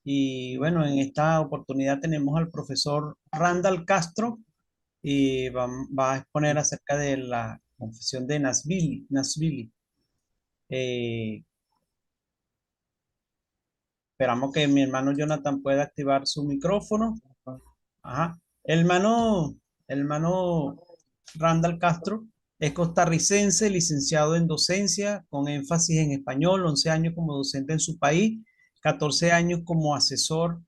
Y bueno, en esta oportunidad tenemos al profesor Randall Castro y va a exponer acerca de la confesión de Nashville. Eh, Esperamos que mi hermano Jonathan pueda activar su micrófono. Ajá. El hermano Randall Castro es costarricense, licenciado en docencia, con énfasis en español, 11 años como docente en su país, 14 años como asesor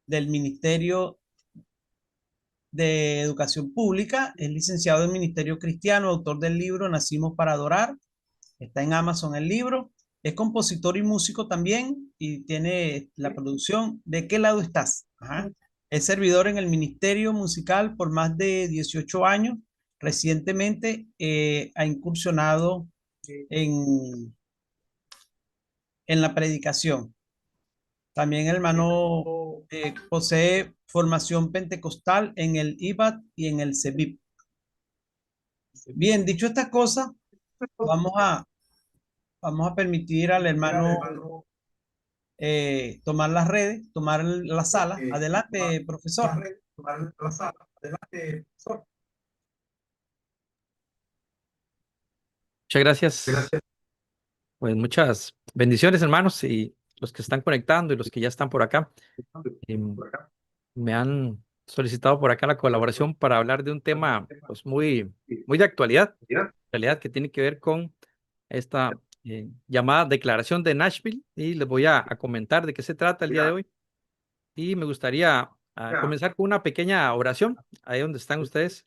del Ministerio de Educación Pública, es licenciado en Ministerio Cristiano, autor del libro Nacimos para Adorar, está en Amazon el libro, es compositor y músico también y tiene la producción ¿De qué lado estás? Ajá. Es servidor en el Ministerio Musical por más de 18 años. Recientemente ha incursionado en, en la predicación. También el hermano posee formación pentecostal en el IBAT y en el CEBIP. Bien, dicho estas cosas, vamos a, vamos a permitir al hermano tomar las redes, tomar la sala. Adelante, profesor. Muchas gracias. Pues muchas bendiciones, hermanos, y los que están conectando y los que ya están por acá. Em, Me han solicitado por acá la colaboración para hablar de un tema pues muy de actualidad, realidad que tiene que ver con esta llamada Declaración de Nashville, y les voy a comentar de qué se trata el día de hoy. Y me gustaría comenzar con una pequeña oración ahí donde están ustedes,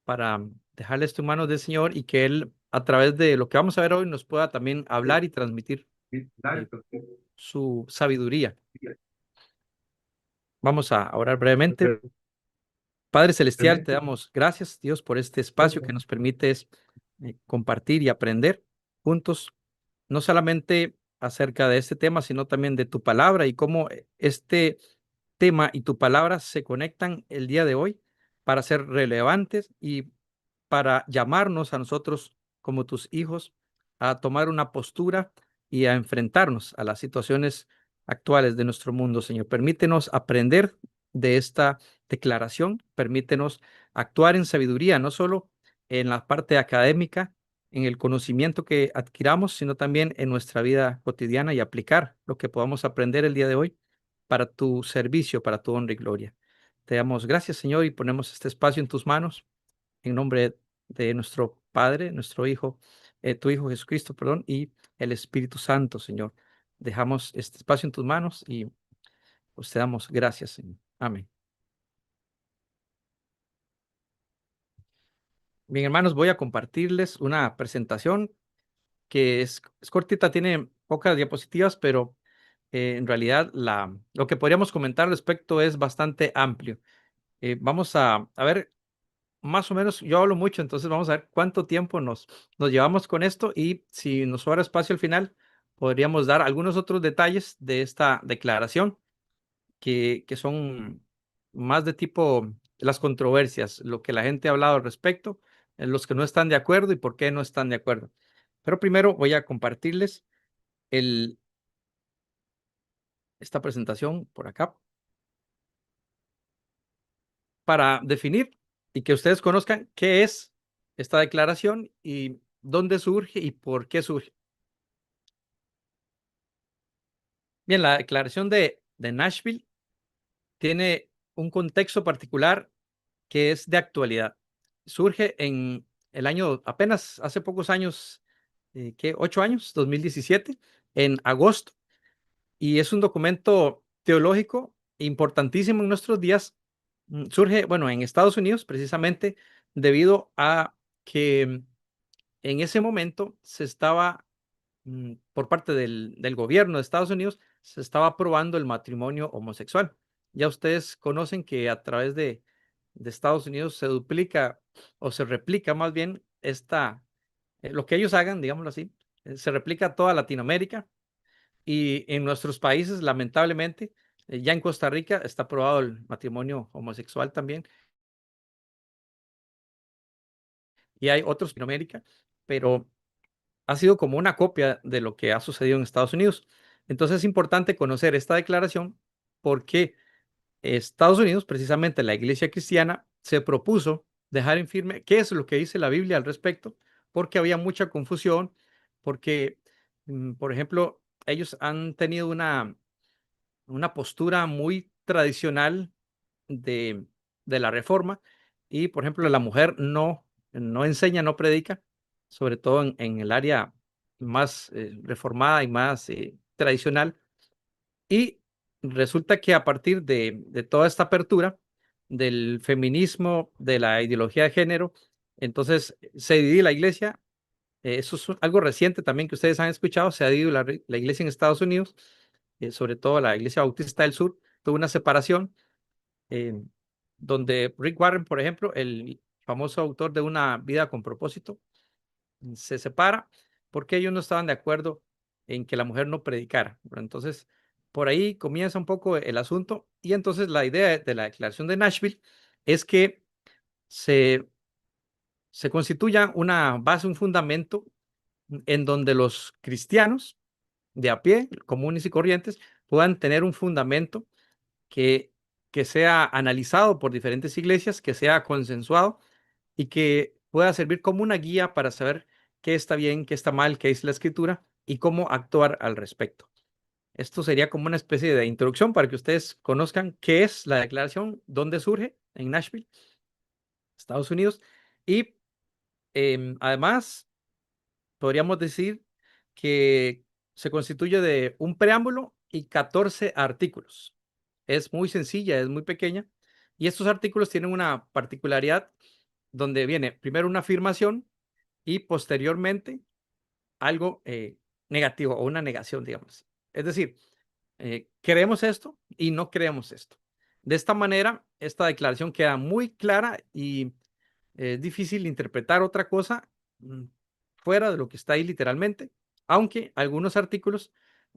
para dejarle esto en manos del Señor y que Él, a través de lo que vamos a ver hoy, nos pueda también hablar y transmitir eh, su sabiduría. Vamos a orar brevemente. Padre Celestial, te damos gracias, Dios, por este espacio que nos permite compartir y aprender juntos, no solamente acerca de este tema, sino también de tu palabra y cómo este tema y tu palabra se conectan el día de hoy para ser relevantes y para llamarnos a nosotros como tus hijos a tomar una postura y a enfrentarnos a las situaciones actuales de nuestro mundo, Señor. Permítenos aprender de esta declaración, permítenos actuar en sabiduría, no solo en la parte académica, en el conocimiento que adquiramos, sino también en nuestra vida cotidiana, y aplicar lo que podamos aprender el día de hoy para tu servicio, para tu honra y gloria. Te damos gracias, Señor, y ponemos este espacio en tus manos, en nombre de nuestro Padre, nuestro Hijo, tu Hijo Jesucristo, perdón, y el Espíritu Santo, Señor. Dejamos este espacio en tus manos y pues te damos gracias, Señor. Amén. Bien, hermanos, voy a compartirles una presentación que es cortita, tiene pocas diapositivas, pero en realidad lo que podríamos comentar al respecto es bastante amplio. Vamos a ver, más o menos, yo hablo mucho, entonces vamos a ver cuánto tiempo nos llevamos con esto, y si nos sobra espacio al final, podríamos dar algunos otros detalles de esta declaración que son más de tipo las controversias, lo que la gente ha hablado al respecto, los que no están de acuerdo y por qué no están de acuerdo. Pero primero voy a compartirles el, esta presentación por acá para definir y que ustedes conozcan qué es esta declaración y dónde surge y por qué surge. Bien, la declaración de Nashville tiene un contexto particular que es de actualidad. Surge en el año, apenas hace pocos años, ¿qué? 8 años, 2017, en agosto, y es un documento teológico importantísimo en nuestros días. Surge, bueno, en Estados Unidos, precisamente debido a que en ese momento se estaba, por parte del gobierno de Estados Unidos, se estaba aprobando el matrimonio homosexual. Ya ustedes conocen que a través de Estados Unidos se duplica o se replica más bien lo que ellos hagan, digámoslo así, se replica a toda Latinoamérica, y en nuestros países, lamentablemente, ya en Costa Rica está aprobado el matrimonio homosexual también, y hay otros en Latinoamérica, pero ha sido como una copia de lo que ha sucedido en Estados Unidos. Entonces es importante conocer esta declaración porque Estados Unidos, precisamente la Iglesia Cristiana, se propuso dejar en firme qué es lo que dice la Biblia al respecto, porque había mucha confusión, porque, por ejemplo, ellos han tenido una postura muy tradicional de, de la reforma y, por ejemplo, la mujer no enseña, no predica, sobre todo en el área más reformada y más tradicional. Y resulta que a partir de toda esta apertura del feminismo, de la ideología de género, entonces se divide la iglesia. Eso es algo reciente también que ustedes han escuchado. Se ha dividido la iglesia en Estados Unidos, sobre todo la iglesia bautista del sur, tuvo una separación eh, donde Rick Warren, por ejemplo, el famoso autor de Una vida con propósito, se separa porque ellos no estaban de acuerdo en que la mujer no predicara. Entonces, por ahí comienza un poco el asunto y entonces la idea de la declaración de Nashville es que se, se constituya una base, un fundamento en donde los cristianos de a pie, comunes y corrientes, puedan tener un fundamento que, que sea analizado por diferentes iglesias, que sea consensuado y que pueda servir como una guía para saber qué está bien, qué está mal, qué dice la escritura y cómo actuar al respecto. Esto sería como una especie de introducción para que ustedes conozcan qué es la declaración, dónde surge en Nashville, Estados Unidos. Y además, podríamos decir que se constituye de un preámbulo y 14 artículos. Es muy sencilla, es muy pequeña. Y estos artículos tienen una particularidad donde viene primero una afirmación y posteriormente algo negativo o una negación, digamos. Es decir, creemos esto y no creemos esto. De esta manera, esta declaración queda muy clara y es difícil interpretar otra cosa mm, fuera de lo que está ahí literalmente, aunque algunos artículos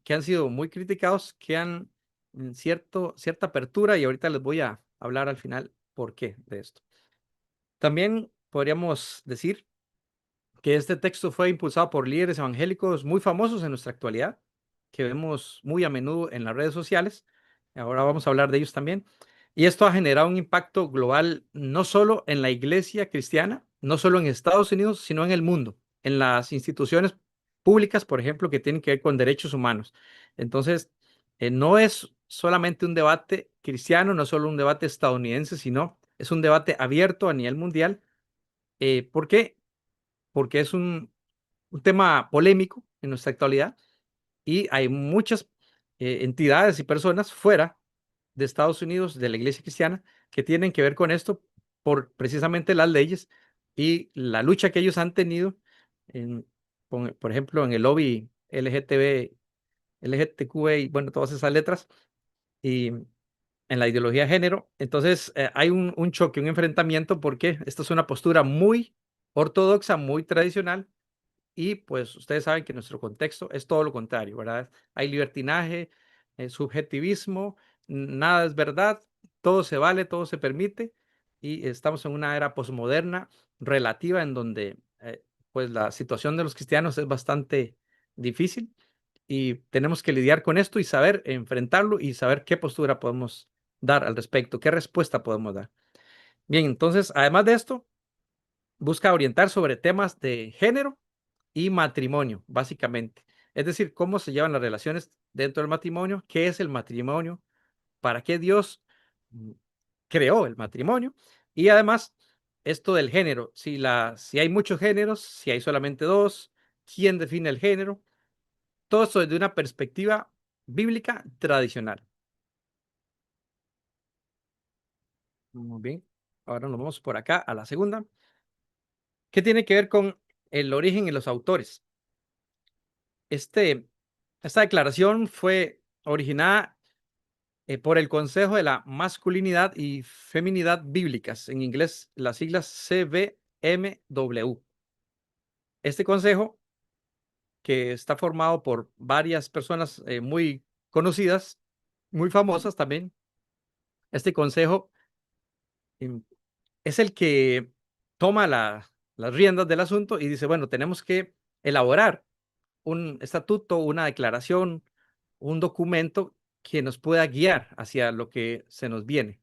que han sido muy criticados quedan en cierta apertura y ahorita les voy a hablar al final por qué de esto. También podríamos decir que este texto fue impulsado por líderes evangélicos muy famosos en nuestra actualidad, que vemos muy a menudo en las redes sociales. Ahora vamos a hablar de ellos también. Y esto ha generado un impacto global no solo en la iglesia cristiana, no solo en Estados Unidos, sino en el mundo, en las instituciones públicas, por ejemplo, que tienen que ver con derechos humanos. Entonces, no es solamente un debate cristiano, no es solo un debate estadounidense, sino es un debate abierto a nivel mundial. ¿Por qué? Porque es un tema polémico en nuestra actualidad y hay muchas entidades y personas fuera de Estados Unidos, de la iglesia cristiana, que tienen que ver con esto por precisamente las leyes y la lucha que ellos han tenido, por ejemplo, en el lobby LGTB, LGTQI, y bueno, todas esas letras, y en la ideología de género. Entonces, hay un choque, un enfrentamiento, porque esta es una postura muy ortodoxa, muy tradicional, y pues ustedes saben que nuestro contexto es todo lo contrario, ¿verdad? Hay libertinaje, subjetivismo, nada es verdad, todo se vale, todo se permite y estamos en una era posmoderna relativa en donde pues la situación de los cristianos es bastante difícil y tenemos que lidiar con esto y saber enfrentarlo y saber qué postura podemos dar al respecto, qué respuesta podemos dar. Bien, entonces, además de esto, busca orientar sobre temas de género y matrimonio, básicamente. Es decir, cómo se llevan las relaciones dentro del matrimonio, qué es el matrimonio, para qué Dios mm, creó el matrimonio y además esto del género, si hay muchos géneros, si hay solamente dos, quién define el género, todo esto desde una perspectiva bíblica tradicional. Muy bien, ahora nos vamos por acá a la segunda, que tiene que ver con el origen y los autores. Este, esta declaración fue originada por el Consejo de la Masculinidad y Feminidad Bíblicas, en inglés las siglas CBMW. Este consejo, que está formado por varias personas muy conocidas, muy famosas también, este consejo em, es el que toma las riendas del asunto y dice, bueno, tenemos que elaborar un estatuto, una declaración, un documento que nos pueda guiar hacia lo que se nos viene.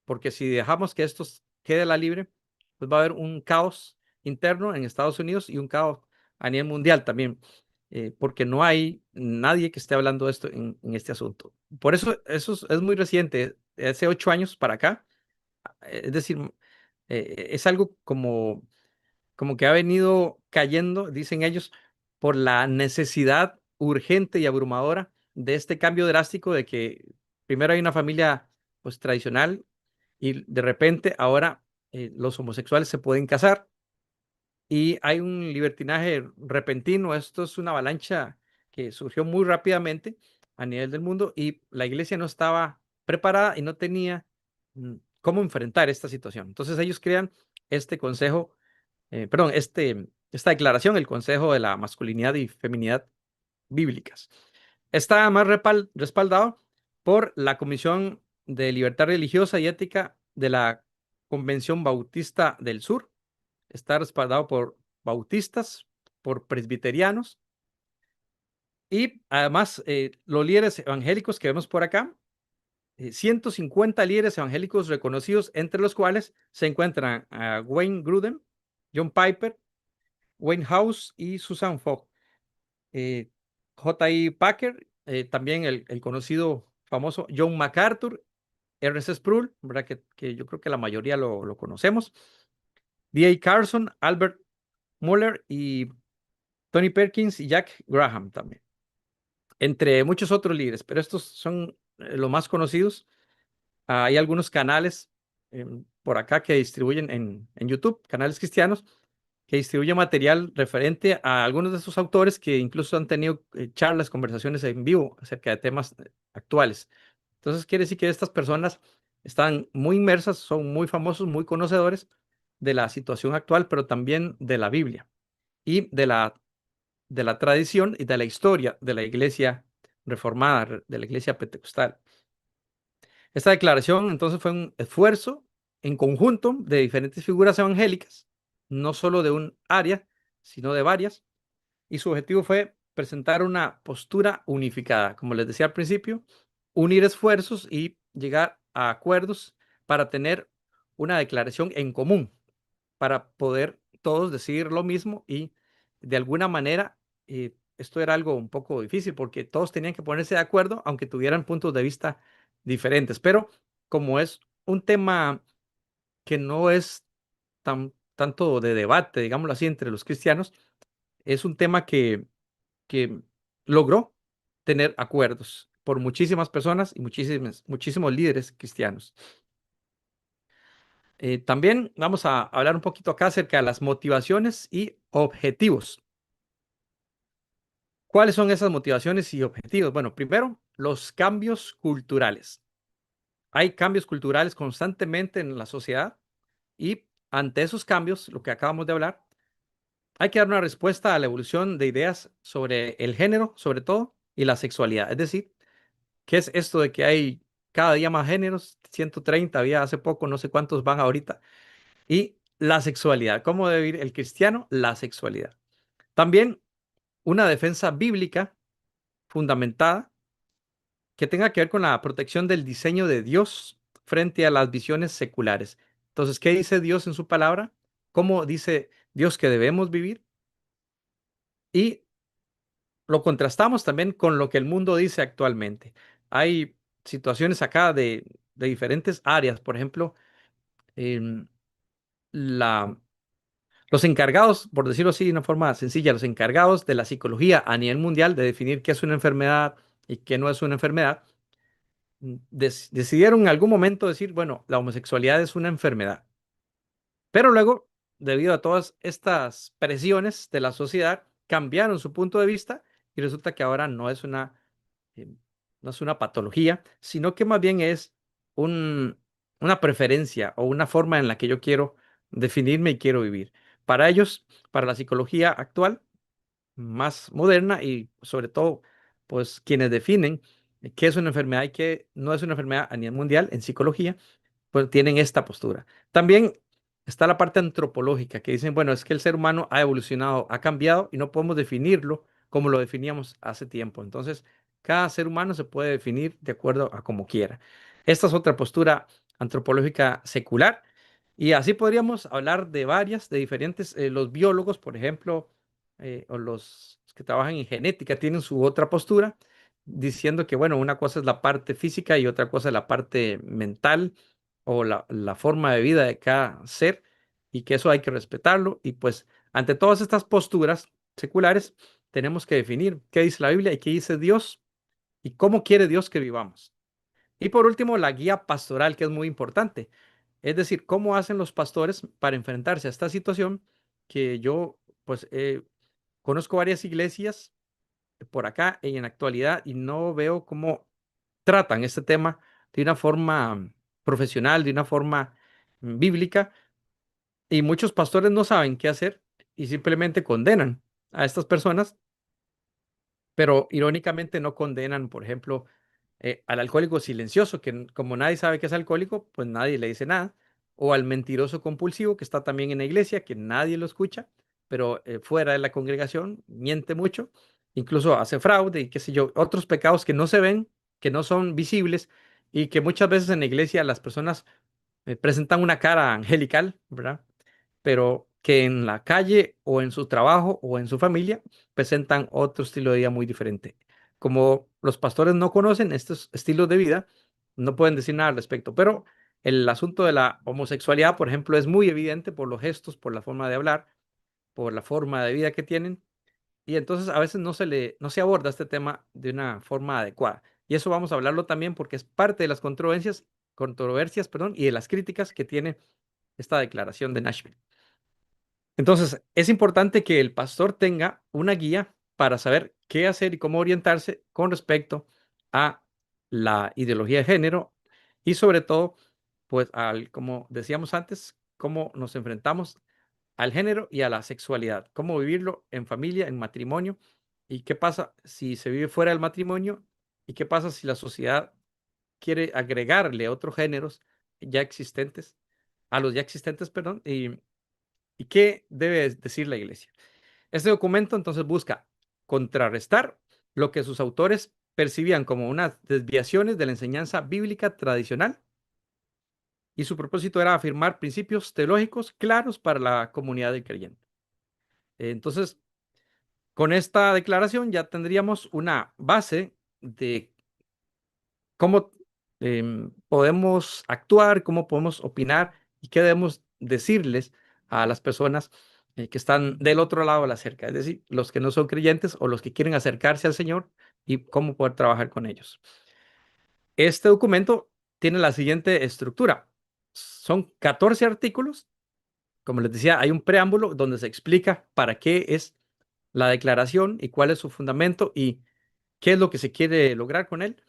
Porque si dejamos que esto quede a la libre, pues va a haber un caos interno en Estados Unidos y un caos a nivel mundial también, porque no hay nadie que esté hablando de esto en este asunto. Por eso es muy reciente, hace 8 años para acá, es decir, es algo como que ha venido cayendo, dicen ellos, por la necesidad urgente y abrumadora de este cambio drástico de que primero hay una familia pues tradicional y de repente ahora los homosexuales se pueden casar y hay un libertinaje repentino. Esto es una avalancha que surgió muy rápidamente a nivel del mundo y la iglesia no estaba preparada y no tenía cómo enfrentar esta situación. Entonces ellos crean este consejo, perdón, esta declaración, el Consejo de la Masculinidad y Feminidad Bíblicas. Está más respaldado por la Comisión de Libertad Religiosa y Ética de la Convención Bautista del Sur. Está respaldado por bautistas, por presbiterianos y además los líderes evangélicos que vemos por acá, 150 líderes evangélicos reconocidos, entre los cuales se encuentran Wayne Grudem, John Piper, Wayne House y Susan Fogg. J.I. Packer, también el conocido famoso John MacArthur, R.C. Sproul, ¿verdad? Que yo creo que la mayoría lo conocemos. D.A. Carson, Albert Muller y Tony Perkins y Jack Graham también, entre muchos otros líderes, pero estos son los más conocidos. Hay algunos canales por acá que distribuyen en YouTube, canales cristianos, que distribuyen material referente a algunos de esos autores que incluso han tenido charlas, conversaciones en vivo acerca de temas actuales. Entonces quiere decir que estas personas están muy inmersas, son muy famosos, muy conocedores de la situación actual, pero también de la Biblia y de la tradición y de la historia de la iglesia reformada, de la iglesia pentecostal. Esta declaración entonces fue un esfuerzo en conjunto de diferentes figuras evangélicas, no solo de un área, sino de varias, y su objetivo fue presentar una postura unificada, como les decía al principio, unir esfuerzos y llegar a acuerdos para tener una declaración en común, para poder todos decir lo mismo y de alguna manera esto era algo un poco difícil porque todos tenían que ponerse de acuerdo aunque tuvieran puntos de vista diferentes, pero como es un tema que no es tanto de debate, digámoslo así, entre los cristianos, es un tema que logró tener acuerdos por muchísimas personas y muchísimos líderes cristianos. También vamos a hablar un poquito acá acerca de las motivaciones y objetivos. ¿Cuáles son esas motivaciones y objetivos? Bueno, primero, los cambios culturales. Hay cambios culturales constantemente en la sociedad y ante esos cambios, lo que acabamos de hablar, hay que dar una respuesta a la evolución de ideas sobre el género, sobre todo, y la sexualidad. Es decir, ¿qué es esto de que hay cada día más géneros? 130 había hace poco, no sé cuántos van ahorita. Y la sexualidad, ¿cómo debe vivir el cristiano la sexualidad? También una defensa bíblica fundamentada que tenga que ver con la protección del diseño de Dios frente a las visiones seculares. Entonces, ¿qué dice Dios en su palabra? ¿Cómo dice Dios que debemos vivir? Y lo contrastamos también con lo que el mundo dice actualmente. Hay situaciones acá de diferentes áreas, por ejemplo, em, la los encargados, por decirlo así de una forma sencilla, los encargados de la psicología a nivel mundial de definir qué es una enfermedad y qué no es una enfermedad, decidieron en algún momento decir, bueno, la homosexualidad es una enfermedad. Pero luego, debido a todas estas presiones de la sociedad, cambiaron su punto de vista y resulta que ahora eh, no es una patología, sino que más bien es una preferencia o una forma en la que yo quiero definirme y quiero vivir. Para ellos, para la psicología actual, más moderna y sobre todo, pues quienes definen qué es una enfermedad y qué no es una enfermedad a nivel mundial en psicología, pues tienen esta postura. También está la parte antropológica que dicen, bueno, es que el ser humano ha evolucionado, ha cambiado y no podemos definirlo como lo definíamos hace tiempo. Entonces, Cada ser humano se puede definir de acuerdo a como quiera. Esta es otra postura antropológica secular. Y así podríamos hablar de varias, de diferentes. Los biólogos, por ejemplo, o los que trabajan en genética, tienen su otra postura, diciendo que, bueno, una cosa es la parte física y otra cosa es la parte mental o la forma de vida de cada ser, y que eso hay que respetarlo. Y pues, ante todas estas posturas seculares, tenemos que definir qué dice la Biblia y qué dice Dios y cómo quiere Dios que vivamos. Y por último, la guía pastoral, que es muy importante. Es decir, cómo hacen los pastores para enfrentarse a esta situación que yo, pues, conozco varias iglesias por acá y en la actualidad y no veo cómo tratan este tema de una forma profesional, de una forma bíblica, y muchos pastores no saben qué hacer y simplemente condenan a estas personas, pero irónicamente no condenan, por ejemplo, al alcohólico silencioso, que como nadie sabe que es alcohólico, pues nadie le dice nada, o al mentiroso compulsivo, que está también en la iglesia, que nadie lo escucha, pero fuera de la congregación miente mucho, incluso hace fraude y qué sé yo, otros pecados que no se ven, que no son visibles, y que muchas veces en la iglesia las personas presentan una cara angelical, ¿verdad? Pero que en la calle o en su trabajo o en su familia presentan otro estilo de vida muy diferente. Como los pastores no conocen estos estilos de vida, no pueden decir nada al respecto, pero el asunto de la homosexualidad, por ejemplo, es muy evidente por los gestos, por la forma de hablar, por la forma de vida que tienen, y entonces a veces no se aborda este tema de una forma adecuada. Y eso vamos a hablarlo también porque es parte de las controversias, perdón, y de las críticas que tiene esta declaración de Nashville. Entonces, es importante que el pastor tenga una guía para saber qué hacer y cómo orientarse con respecto a la ideología de género y sobre todo, pues, como decíamos antes, cómo nos enfrentamos al género y a la sexualidad, cómo vivirlo en familia, en matrimonio, y qué pasa si se vive fuera del matrimonio y qué pasa si la sociedad quiere agregarle otros géneros ya existentes, a los ya existentes, perdón, y qué debe decir la iglesia. Este documento entonces busca contrarrestar lo que sus autores percibían como unas desviaciones de la enseñanza bíblica tradicional, y su propósito era afirmar principios teológicos claros para la comunidad del creyente. Entonces, con esta declaración ya tendríamos una base de cómo podemos actuar, cómo podemos opinar y qué debemos decirles a las personas que están del otro lado de la cerca, es decir, los que no son creyentes o los que quieren acercarse al Señor, y cómo poder trabajar con ellos. Este documento tiene la siguiente estructura. Son 14 artículos. Como les decía, hay un preámbulo donde se explica para qué es la declaración y cuál es su fundamento y qué es lo que se quiere lograr con él.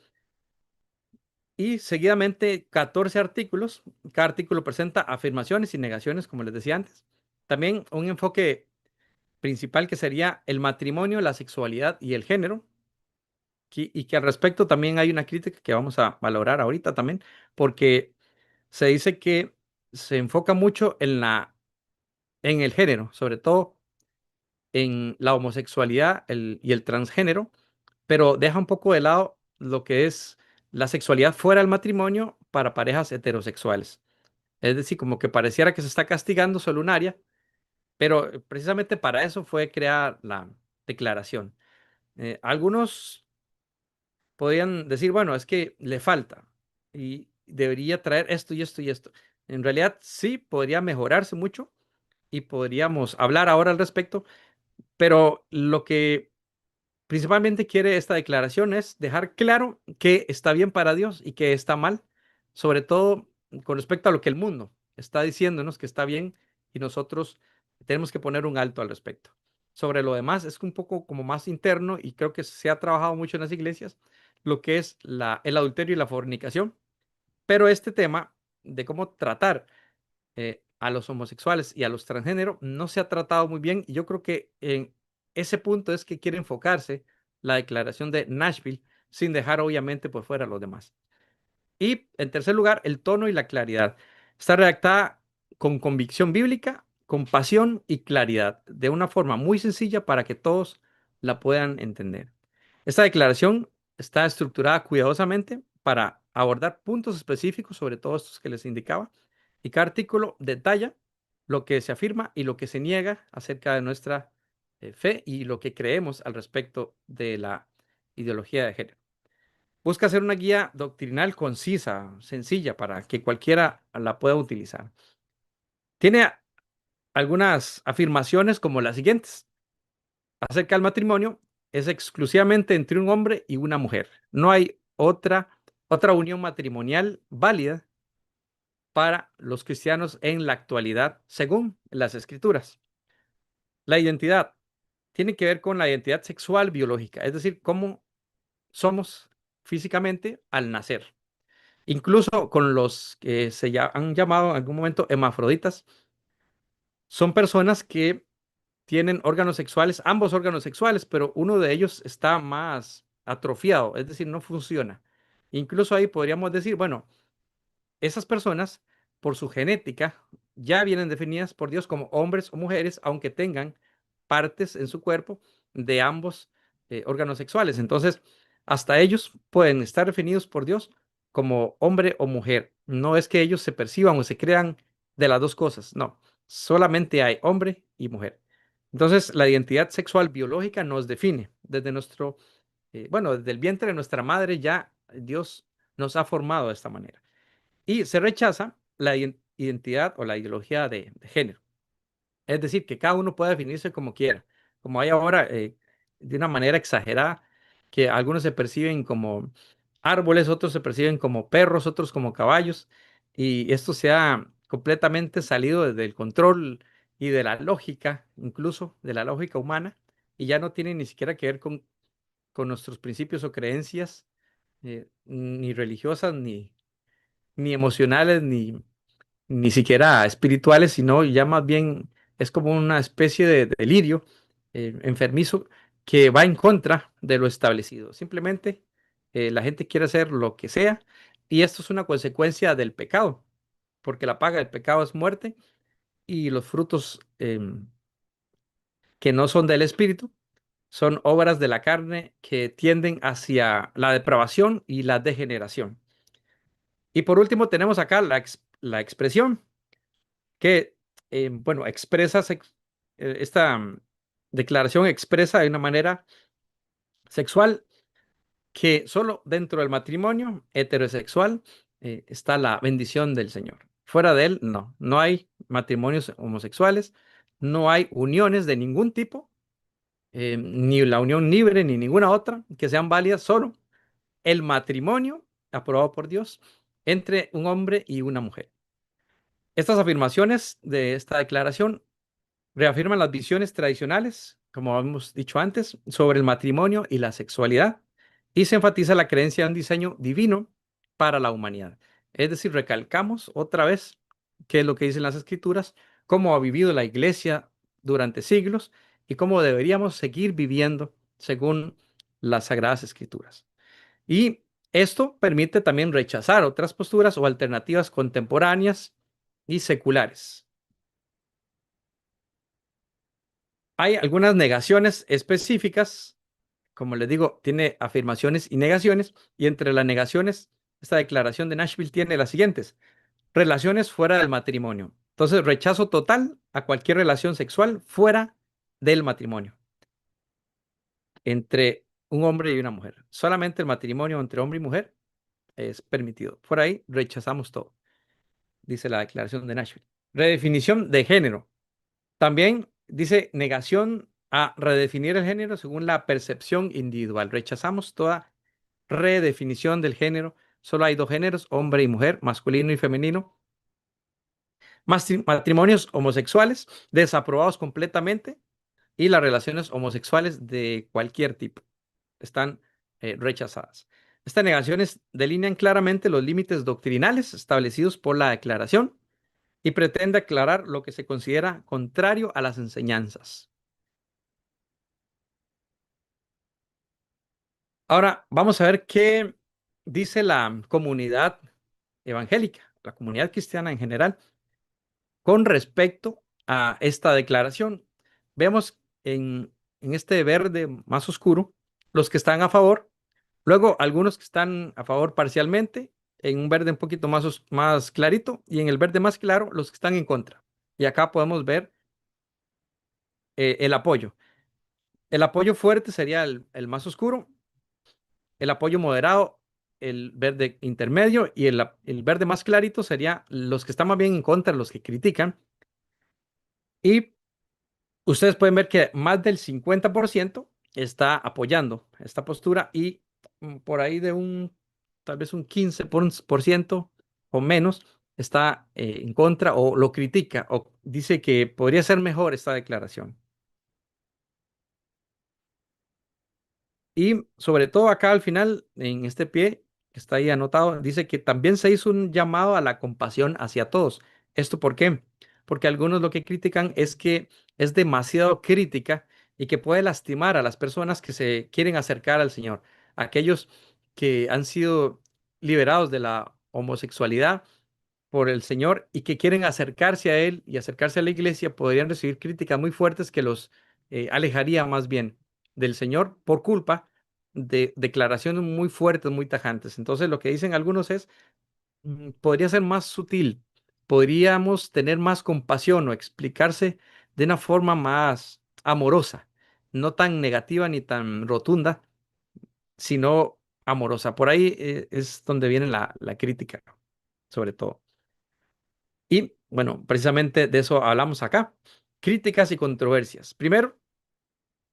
Y seguidamente 14 artículos. Cada artículo presenta afirmaciones y negaciones, como les decía antes. También un enfoque principal que sería el matrimonio, la sexualidad y el género. Y que al respecto también hay una crítica que vamos a valorar ahorita también, porque se dice que se enfoca mucho en el género, sobre todo en la homosexualidad y el transgénero, pero deja un poco de lado lo que es la sexualidad fuera del matrimonio para parejas heterosexuales. Es decir, como que pareciera que se está castigando solo un área, pero precisamente para eso fue creada la declaración. Algunos podrían decir, bueno, es que le falta y debería traer esto y esto y esto. En realidad sí podría mejorarse mucho y podríamos hablar ahora al respecto, pero lo que principalmente quiere esta declaración es dejar claro que está bien para Dios y que está mal, sobre todo con respecto a lo que el mundo está diciéndonos que está bien, y nosotros tenemos que poner un alto al respecto. Sobre lo demás es un poco como más interno, y creo que se ha trabajado mucho en las iglesias lo que es el adulterio y la fornicación, pero este tema de cómo tratar a los homosexuales y a los transgénero no se ha tratado muy bien, y yo creo que en ese punto es que quiere enfocarse la declaración de Nashville, sin dejar obviamente por fuera a los demás. Y en tercer lugar, el tono y la claridad. Está redactada con convicción bíblica, con pasión y claridad, de una forma muy sencilla para que todos la puedan entender. Esta declaración está estructurada cuidadosamente para abordar puntos específicos sobre todos estos que les indicaba, y cada artículo detalla lo que se afirma y lo que se niega acerca de nuestra fe y lo que creemos al respecto de la ideología de género. Busca ser una guía doctrinal concisa, sencilla, para que cualquiera la pueda utilizar. Tiene algunas afirmaciones como las siguientes. Acerca del matrimonio, es exclusivamente entre un hombre y una mujer. No hay otra unión matrimonial válida para los cristianos en la actualidad, según las escrituras. La identidad tiene que ver con la identidad sexual biológica, es decir, cómo somos físicamente al nacer. Incluso con los que han llamado en algún momento hermafroditas, son personas que tienen órganos sexuales, ambos órganos sexuales, pero uno de ellos está más atrofiado, es decir, no funciona. Incluso ahí podríamos decir, bueno, esas personas, por su genética, ya vienen definidas por Dios como hombres o mujeres, aunque tengan partes en su cuerpo de ambos órganos sexuales. Entonces, hasta ellos pueden estar definidos por Dios como hombre o mujer. No es que ellos se perciban o se crean de las dos cosas, no, solamente hay hombre y mujer. Entonces, la identidad sexual biológica nos define desde bueno, desde el vientre de nuestra madre ya Dios nos ha formado de esta manera. Y se rechaza la identidad o la ideología de género. Es decir, que cada uno puede definirse como quiera. Como hay ahora, de una manera exagerada, que algunos se perciben como árboles, otros se perciben como perros, otros como caballos. Y esto se ha completamente salido desde el control y de la lógica, incluso de la lógica humana, y ya no tiene ni siquiera que ver con nuestros principios o creencias, ni religiosas, ni emocionales, ni siquiera espirituales, sino ya más bien es como una especie de delirio enfermizo que va en contra de lo establecido. Simplemente la gente quiere hacer lo que sea y esto es una consecuencia del pecado, porque la paga del pecado es muerte y los frutos que no son del espíritu son obras de la carne que tienden hacia la depravación y la degeneración. Y por último tenemos acá la expresión que, bueno, esta declaración expresa de una manera sexual que solo dentro del matrimonio heterosexual está la bendición del Señor. Fuera de él, no, no hay matrimonios homosexuales, no hay uniones de ningún tipo, ni la unión libre ni ninguna otra que sean válidas, solo el matrimonio aprobado por Dios entre un hombre y una mujer. Estas afirmaciones de esta declaración reafirman las visiones tradicionales, como hemos dicho antes, sobre el matrimonio y la sexualidad, y se enfatiza la creencia de un diseño divino para la humanidad. Es decir, recalcamos otra vez qué es lo que dicen las escrituras, cómo ha vivido la iglesia durante siglos y cómo deberíamos seguir viviendo según las sagradas escrituras. Y esto permite también rechazar otras posturas o alternativas contemporáneas y seculares. Hay algunas negaciones específicas, como les digo, tiene afirmaciones y negaciones, y entre las negaciones, esta declaración de Nashville tiene las siguientes: relaciones fuera del matrimonio. Entonces, rechazo total a cualquier relación sexual fuera del matrimonio, entre un hombre y una mujer. Solamente el matrimonio entre hombre y mujer es permitido. Por ahí rechazamos todo, dice la declaración de Nashville. Redefinición de género. También dice negación a redefinir el género según la percepción individual. Rechazamos toda redefinición del género. Solo hay dos géneros, hombre y mujer, masculino y femenino. Matrimonios homosexuales desaprobados completamente y las relaciones homosexuales de cualquier tipo están rechazadas. Estas negaciones delinean claramente los límites doctrinales establecidos por la declaración y pretende aclarar lo que se considera contrario a las enseñanzas. Ahora vamos a ver qué dice la comunidad evangélica, la comunidad cristiana en general, con respecto a esta declaración. Vemos en este verde más oscuro los que están a favor Luego, algunos que están a favor parcialmente, en un verde un poquito más clarito, y en el verde más claro, los que están en contra. Y acá podemos ver el apoyo. El apoyo fuerte sería el más oscuro, el apoyo moderado, el verde intermedio, y el verde más clarito sería los que están más bien en contra, los que critican. Y ustedes pueden ver que más del 50% está apoyando esta postura y por ahí de tal vez un 15% o menos está en contra o lo critica o dice que podría ser mejor esta declaración. Y sobre todo acá al final, en este pie que está ahí anotado, dice que también se hizo un llamado a la compasión hacia todos. ¿Esto por qué? Porque algunos lo que critican es que es demasiado crítica y que puede lastimar a las personas que se quieren acercar al Señor. Aquellos que han sido liberados de la homosexualidad por el Señor y que quieren acercarse a Él y acercarse a la iglesia, podrían recibir críticas muy fuertes que los alejaría más bien del Señor por culpa de declaraciones muy fuertes, muy tajantes. Entonces, lo que dicen algunos es, podría ser más sutil, podríamos tener más compasión o explicarse de una forma más amorosa, no tan negativa ni tan rotunda, sino amorosa. Por ahí es donde viene la crítica, sobre todo. Y bueno, precisamente de eso hablamos acá. Críticas y controversias. Primero,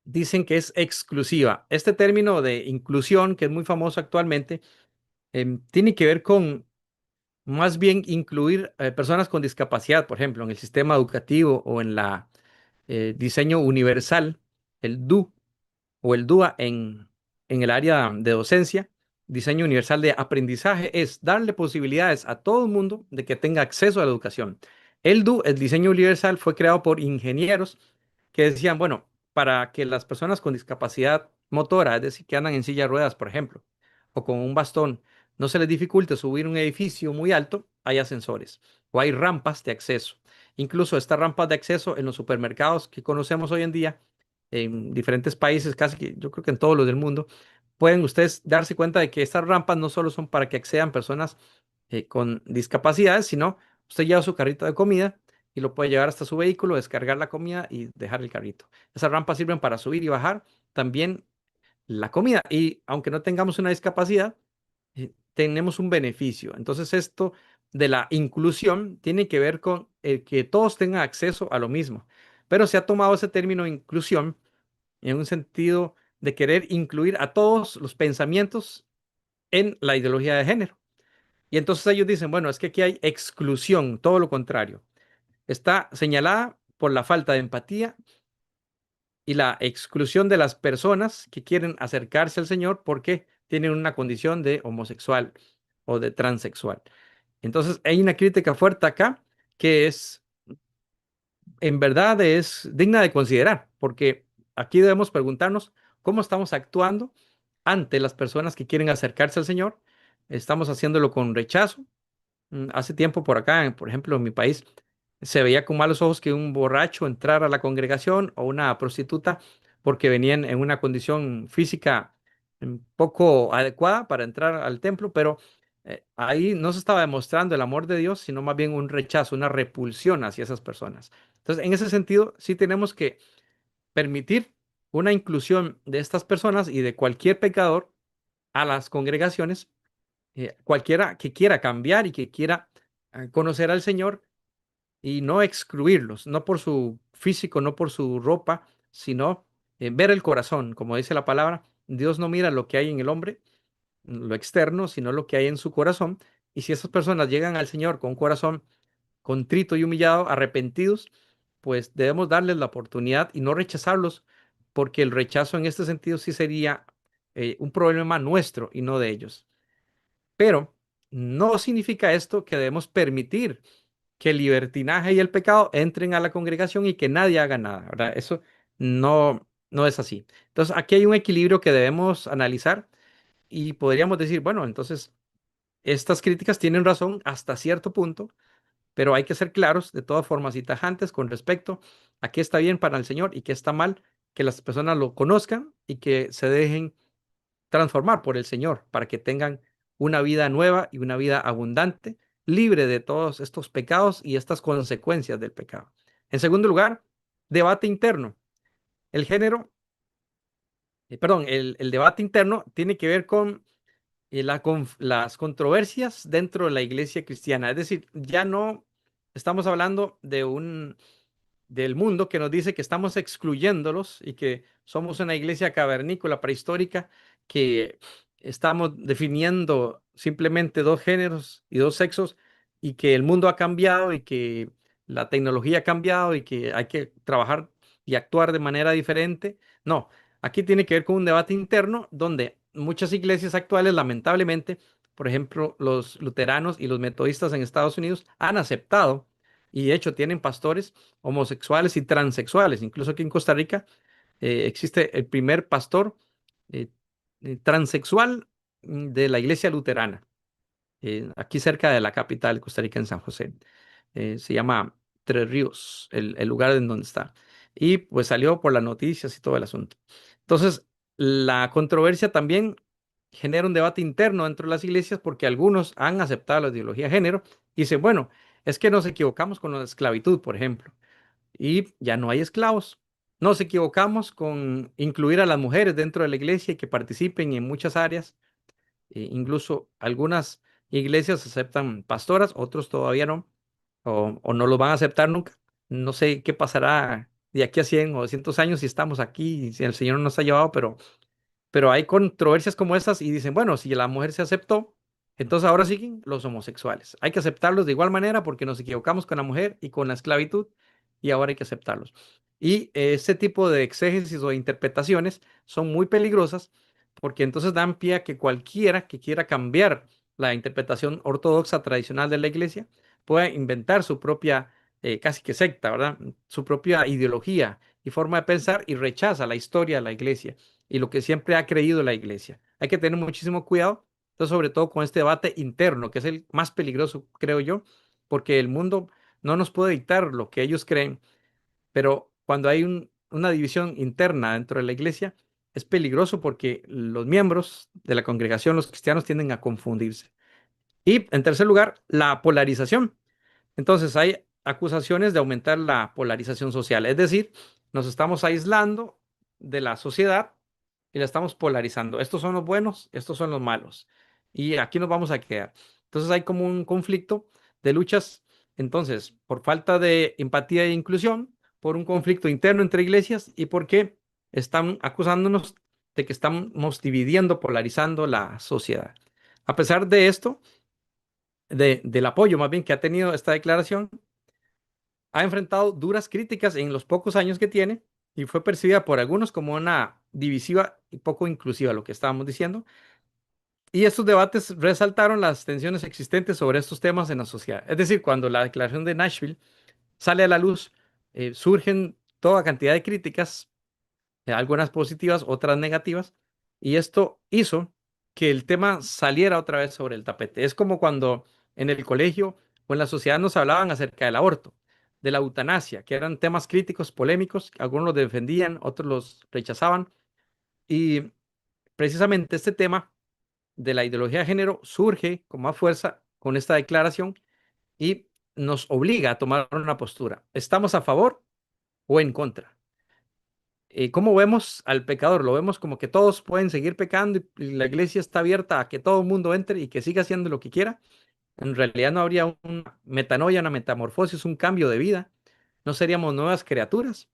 dicen que es exclusiva. Este término de inclusión, que es muy famoso actualmente, tiene que ver con más bien incluir personas con discapacidad, por ejemplo, en el sistema educativo o en la diseño universal, el DU o el DUA en el área de docencia. Diseño universal de aprendizaje es darle posibilidades a todo el mundo de que tenga acceso a la educación. El DU, el diseño universal, fue creado por ingenieros que decían, bueno, para que las personas con discapacidad motora, es decir, que andan en silla de ruedas, por ejemplo, o con un bastón, no se les dificulte subir un edificio muy alto, hay ascensores o hay rampas de acceso. Incluso estas rampas de acceso en los supermercados que conocemos hoy en día, en diferentes países, casi que yo creo que en todos los del mundo, pueden ustedes darse cuenta de que estas rampas no solo son para que accedan personas con discapacidades, sino usted lleva su carrito de comida y lo puede llevar hasta su vehículo, descargar la comida y dejar el carrito. Esas rampas sirven para subir y bajar también la comida y aunque no tengamos una discapacidad, tenemos un beneficio. Entonces esto de la inclusión tiene que ver con el que todos tengan acceso a lo mismo. Pero se ha tomado ese término inclusión en un sentido de querer incluir a todos los pensamientos en la ideología de género. Y entonces ellos dicen, bueno, es que aquí hay exclusión, todo lo contrario. Está señalada por la falta de empatía y la exclusión de las personas que quieren acercarse al Señor porque tienen una condición de homosexual o de transexual. Entonces hay una crítica fuerte acá que es, en verdad, es digna de considerar, porque aquí debemos preguntarnos cómo estamos actuando ante las personas que quieren acercarse al Señor. ¿Estamos haciéndolo con rechazo? Hace tiempo por acá, por ejemplo, en mi país, se veía con malos ojos que un borracho entrara a la congregación o una prostituta porque venían en una condición física poco adecuada para entrar al templo, pero ahí no se estaba demostrando el amor de Dios, sino más bien un rechazo, una repulsión hacia esas personas. Entonces, en ese sentido, sí tenemos que permitir una inclusión de estas personas y de cualquier pecador a las congregaciones, cualquiera que quiera cambiar y que quiera conocer al Señor y no excluirlos, no por su físico, no por su ropa, sino ver el corazón, como dice la palabra. Dios no mira lo que hay en el hombre, lo externo, sino lo que hay en su corazón. Y si esas personas llegan al Señor con un corazón contrito y humillado, arrepentidos, pues debemos darles la oportunidad y no rechazarlos, porque el rechazo en este sentido sí sería un problema nuestro y no de ellos. Pero no significa esto que debemos permitir que el libertinaje y el pecado entren a la congregación y que nadie haga nada, ¿verdad? Eso no es así. Entonces, aquí hay un equilibrio que debemos analizar y podríamos decir, bueno, entonces, estas críticas tienen razón hasta cierto punto, pero hay que ser claros de todas formas y tajantes con respecto a qué está bien para el Señor y qué está mal, que las personas lo conozcan y que se dejen transformar por el Señor para que tengan una vida nueva y una vida abundante, libre de todos estos pecados y estas consecuencias del pecado. En segundo lugar, debate interno. El género, perdón, el debate interno tiene que ver con las controversias dentro de la iglesia cristiana. Es decir, ya no estamos hablando del mundo que nos dice que estamos excluyéndolos y que somos una iglesia cavernícola prehistórica, que estamos definiendo simplemente dos géneros y dos sexos y que el mundo ha cambiado y que la tecnología ha cambiado y que hay que trabajar y actuar de manera diferente. No, aquí tiene que ver con un debate interno donde muchas iglesias actuales, lamentablemente, por ejemplo, los luteranos y los metodistas en Estados Unidos han aceptado y de hecho tienen pastores homosexuales y transexuales. Incluso aquí en Costa Rica existe el primer pastor eh, transexual de la iglesia luterana, aquí cerca de la capital de Costa Rica, en San José. Se llama Tres Ríos, el lugar en donde está. Y pues salió por las noticias y todo el asunto. Entonces, la controversia también genera un debate interno dentro de las iglesias porque algunos han aceptado la ideología de género y dicen, bueno, es que nos equivocamos con la esclavitud, por ejemplo, y ya no hay esclavos. Nos equivocamos con incluir a las mujeres dentro de la iglesia y que participen en muchas áreas. Incluso algunas iglesias aceptan pastoras, otros todavía no, o no lo van a aceptar nunca. No sé qué pasará de aquí a 100 o 200 años si estamos aquí y si el Señor nos ha llevado, pero hay controversias como estas y dicen, bueno, si la mujer se aceptó, entonces ahora siguen los homosexuales. Hay que aceptarlos de igual manera porque nos equivocamos con la mujer y con la esclavitud y ahora hay que aceptarlos. Y ese tipo de exégesis o interpretaciones son muy peligrosas porque entonces dan pie a que cualquiera que quiera cambiar la interpretación ortodoxa tradicional de la iglesia pueda inventar su propia, casi que secta, ¿verdad? Su propia ideología y forma de pensar y rechaza la historia de la iglesia y lo que siempre ha creído la iglesia. Hay que tener muchísimo cuidado, entonces, sobre todo con este debate interno, que es el más peligroso, creo yo, porque el mundo no nos puede dictar lo que ellos creen, pero cuando hay una división interna dentro de la iglesia, es peligroso porque los miembros de la congregación, los cristianos, tienden a confundirse. Y en tercer lugar, la polarización. Entonces hay acusaciones de aumentar la polarización social, es decir, nos estamos aislando de la sociedad y la estamos polarizando. Estos son los buenos, estos son los malos. Y aquí nos vamos a quedar. Entonces hay como un conflicto de luchas, entonces, por falta de empatía e inclusión, por un conflicto interno entre iglesias y porque están acusándonos de que estamos dividiendo, polarizando la sociedad. A pesar de esto, del apoyo más bien que ha tenido esta declaración, ha enfrentado duras críticas en los pocos años que tiene y fue percibida por algunos como una divisiva y poco inclusiva, lo que estábamos diciendo. Y estos debates resaltaron las tensiones existentes sobre estos temas en la sociedad. Es decir, cuando la declaración de Nashville sale a la luz, surgen toda cantidad de críticas, algunas positivas, otras negativas, y esto hizo que el tema saliera otra vez sobre el tapete. Es como cuando en el colegio o en la sociedad nos hablaban acerca del aborto, de la eutanasia, que eran temas críticos, polémicos, algunos los defendían, otros los rechazaban, y precisamente este tema de la ideología de género surge con más fuerza con esta declaración y nos obliga a tomar una postura. ¿Estamos a favor o en contra? ¿Cómo vemos al pecador? Lo vemos como que todos pueden seguir pecando y la iglesia está abierta a que todo el mundo entre y que siga haciendo lo que quiera. En realidad no habría una metanoia, una metamorfosis, un cambio de vida. No seríamos nuevas criaturas.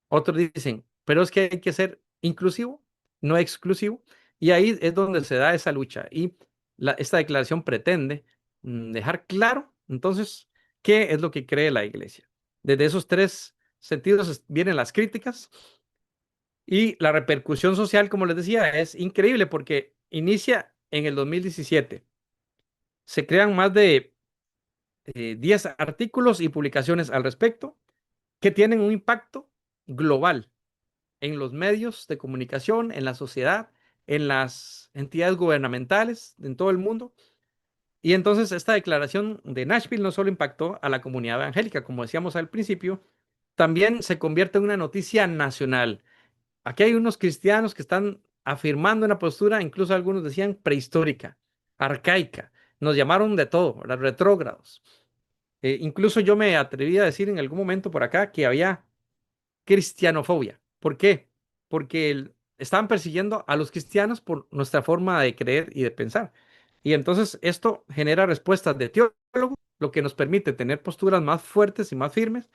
Otros dicen, pero es que hay que ser inclusivo, no exclusivo. Y ahí es donde se da esa lucha. Y esta declaración pretende dejar claro, entonces, qué es lo que cree la iglesia. Desde esos tres sentidos vienen las críticas y la repercusión social, como les decía, es increíble porque inicia en el 2017. Se crean más de 10 artículos y publicaciones al respecto que tienen un impacto global en los medios de comunicación, en la sociedad, en las entidades gubernamentales, en todo el mundo. Y entonces esta declaración de Nashville no solo impactó a la comunidad evangélica, como decíamos al principio, también se convierte en una noticia nacional. Aquí hay unos cristianos que están afirmando una postura, incluso algunos decían prehistórica, arcaica. Nos llamaron de todo, ¿verdad? Retrógrados. Incluso yo me atreví a decir en algún momento por acá que había cristianofobia. ¿Por qué? Porque estaban persiguiendo a los cristianos por nuestra forma de creer y de pensar. Y entonces esto genera respuestas de teólogo, lo que nos permite tener posturas más fuertes y más firmes,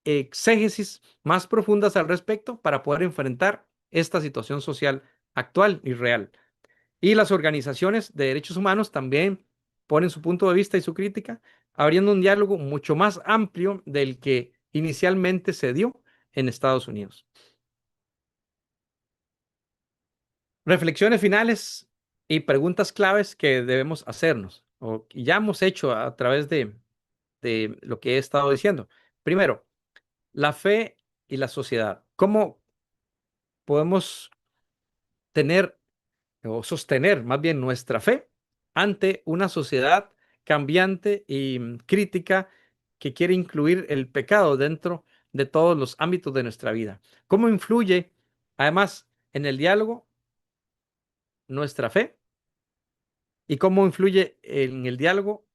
exégesis más profundas al respecto para poder enfrentar esta situación social actual y real. Y las organizaciones de derechos humanos también ponen su punto de vista y su crítica, abriendo un diálogo mucho más amplio del que inicialmente se dio en Estados Unidos. Reflexiones finales y preguntas claves que debemos hacernos, o que ya hemos hecho a través de lo que he estado diciendo. Primero, la fe y la sociedad. ¿Cómo podemos tener o sostener más bien nuestra fe ante una sociedad cambiante y crítica que quiere incluir el pecado dentro de todos los ámbitos de nuestra vida? ¿Cómo influye, además, en el diálogo nuestra fe y cómo influye en el diálogo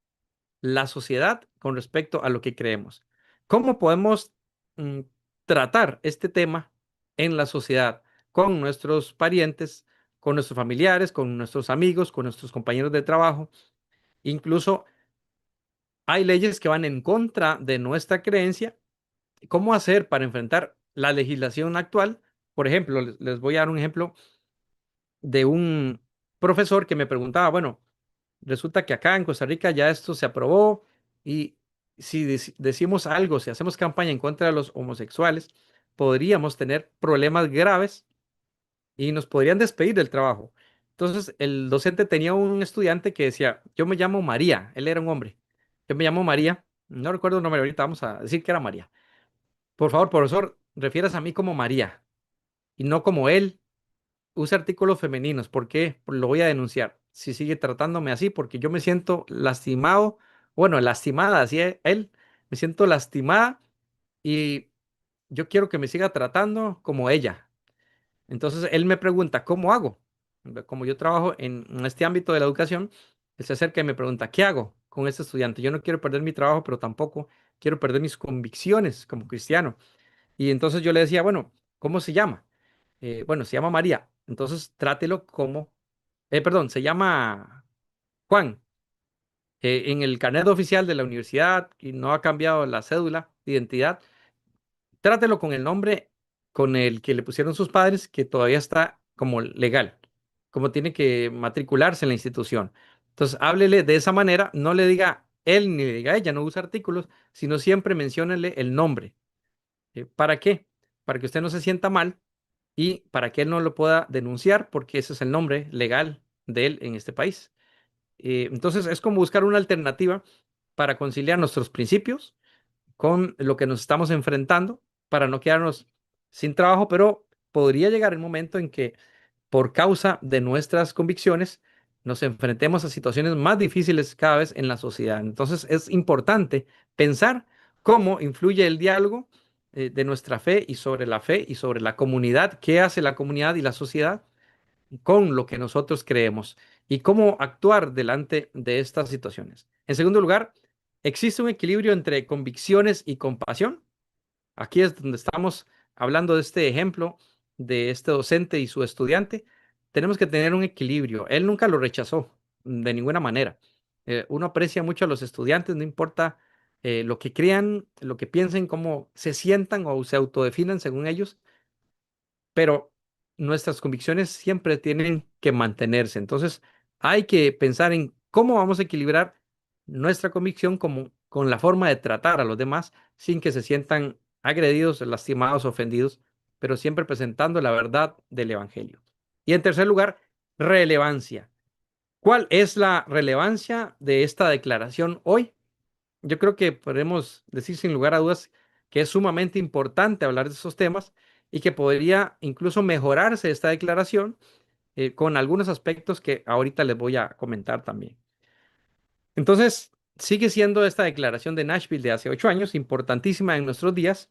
la sociedad con respecto a lo que creemos? ¿Cómo podemos mm, tratar este tema en la sociedad con nuestros parientes, con nuestros familiares, con nuestros amigos, con nuestros compañeros de trabajo? Incluso hay leyes que van en contra de nuestra creencia. ¿Cómo hacer para enfrentar la legislación actual? Por ejemplo, les voy a dar un ejemplo de un profesor que me preguntaba, bueno, resulta que acá en Costa Rica ya esto se aprobó y si decimos algo, si hacemos campaña en contra de los homosexuales, podríamos tener problemas graves y nos podrían despedir del trabajo. Entonces, el docente tenía un estudiante que decía, yo me llamo María, él era un hombre, yo me llamo María, no recuerdo el nombre, ahorita vamos a decir que era María. Por favor, profesor, refieras a mí como María y no como él. Use artículos femeninos. ¿Por qué? Lo voy a denunciar. Si sigue tratándome así, porque yo me siento lastimado, bueno, lastimada, así él, me siento lastimada y yo quiero que me siga tratando como ella. Entonces él me pregunta, ¿cómo hago? Como yo trabajo en este ámbito de la educación, él se acerca y me pregunta, ¿qué hago con este estudiante? Yo no quiero perder mi trabajo, pero tampoco quiero perder mis convicciones como cristiano. Y entonces yo le decía, bueno, ¿cómo se llama? Bueno, se llama María. Entonces trátelo como, perdón, se llama Juan. En el carnet oficial de la universidad y no ha cambiado la cédula de identidad, trátelo con el nombre con el que le pusieron sus padres, que todavía está como legal, como tiene que matricularse en la institución. Entonces, háblele de esa manera, no le diga él ni le diga ella, no usa artículos, sino siempre menciónele el nombre. ¿Para qué? Para que usted no se sienta mal y para que él no lo pueda denunciar, porque ese es el nombre legal de él en este país. Entonces, es como buscar una alternativa para conciliar nuestros principios con lo que nos estamos enfrentando para no quedarnos sin trabajo, pero podría llegar el momento en que por causa de nuestras convicciones nos enfrentemos a situaciones más difíciles cada vez en la sociedad. Entonces es importante pensar cómo influye el diálogo de nuestra fe y sobre la comunidad, qué hace la comunidad y la sociedad con lo que nosotros creemos y cómo actuar delante de estas situaciones. En segundo lugar, existe un equilibrio entre convicciones y compasión. Aquí es donde estamos hablando de este ejemplo de este docente y su estudiante. Tenemos que tener un equilibrio. Él nunca lo rechazó de ninguna manera. Uno aprecia mucho a los estudiantes, no importa lo que crean, lo que piensen, cómo se sientan o se autodefinan según ellos, pero nuestras convicciones siempre tienen que mantenerse. Entonces, hay que pensar en cómo vamos a equilibrar nuestra convicción con la forma de tratar a los demás sin que se sientan agredidos, lastimados, ofendidos, pero siempre presentando la verdad del Evangelio. Y en tercer lugar, relevancia. ¿Cuál es la relevancia de esta declaración hoy? Yo creo que podemos decir sin lugar a dudas que es sumamente importante hablar de esos temas y que podría incluso mejorarse esta declaración con algunos aspectos que ahorita les voy a comentar también. Entonces, sigue siendo esta declaración de Nashville de hace 8 años importantísima en nuestros días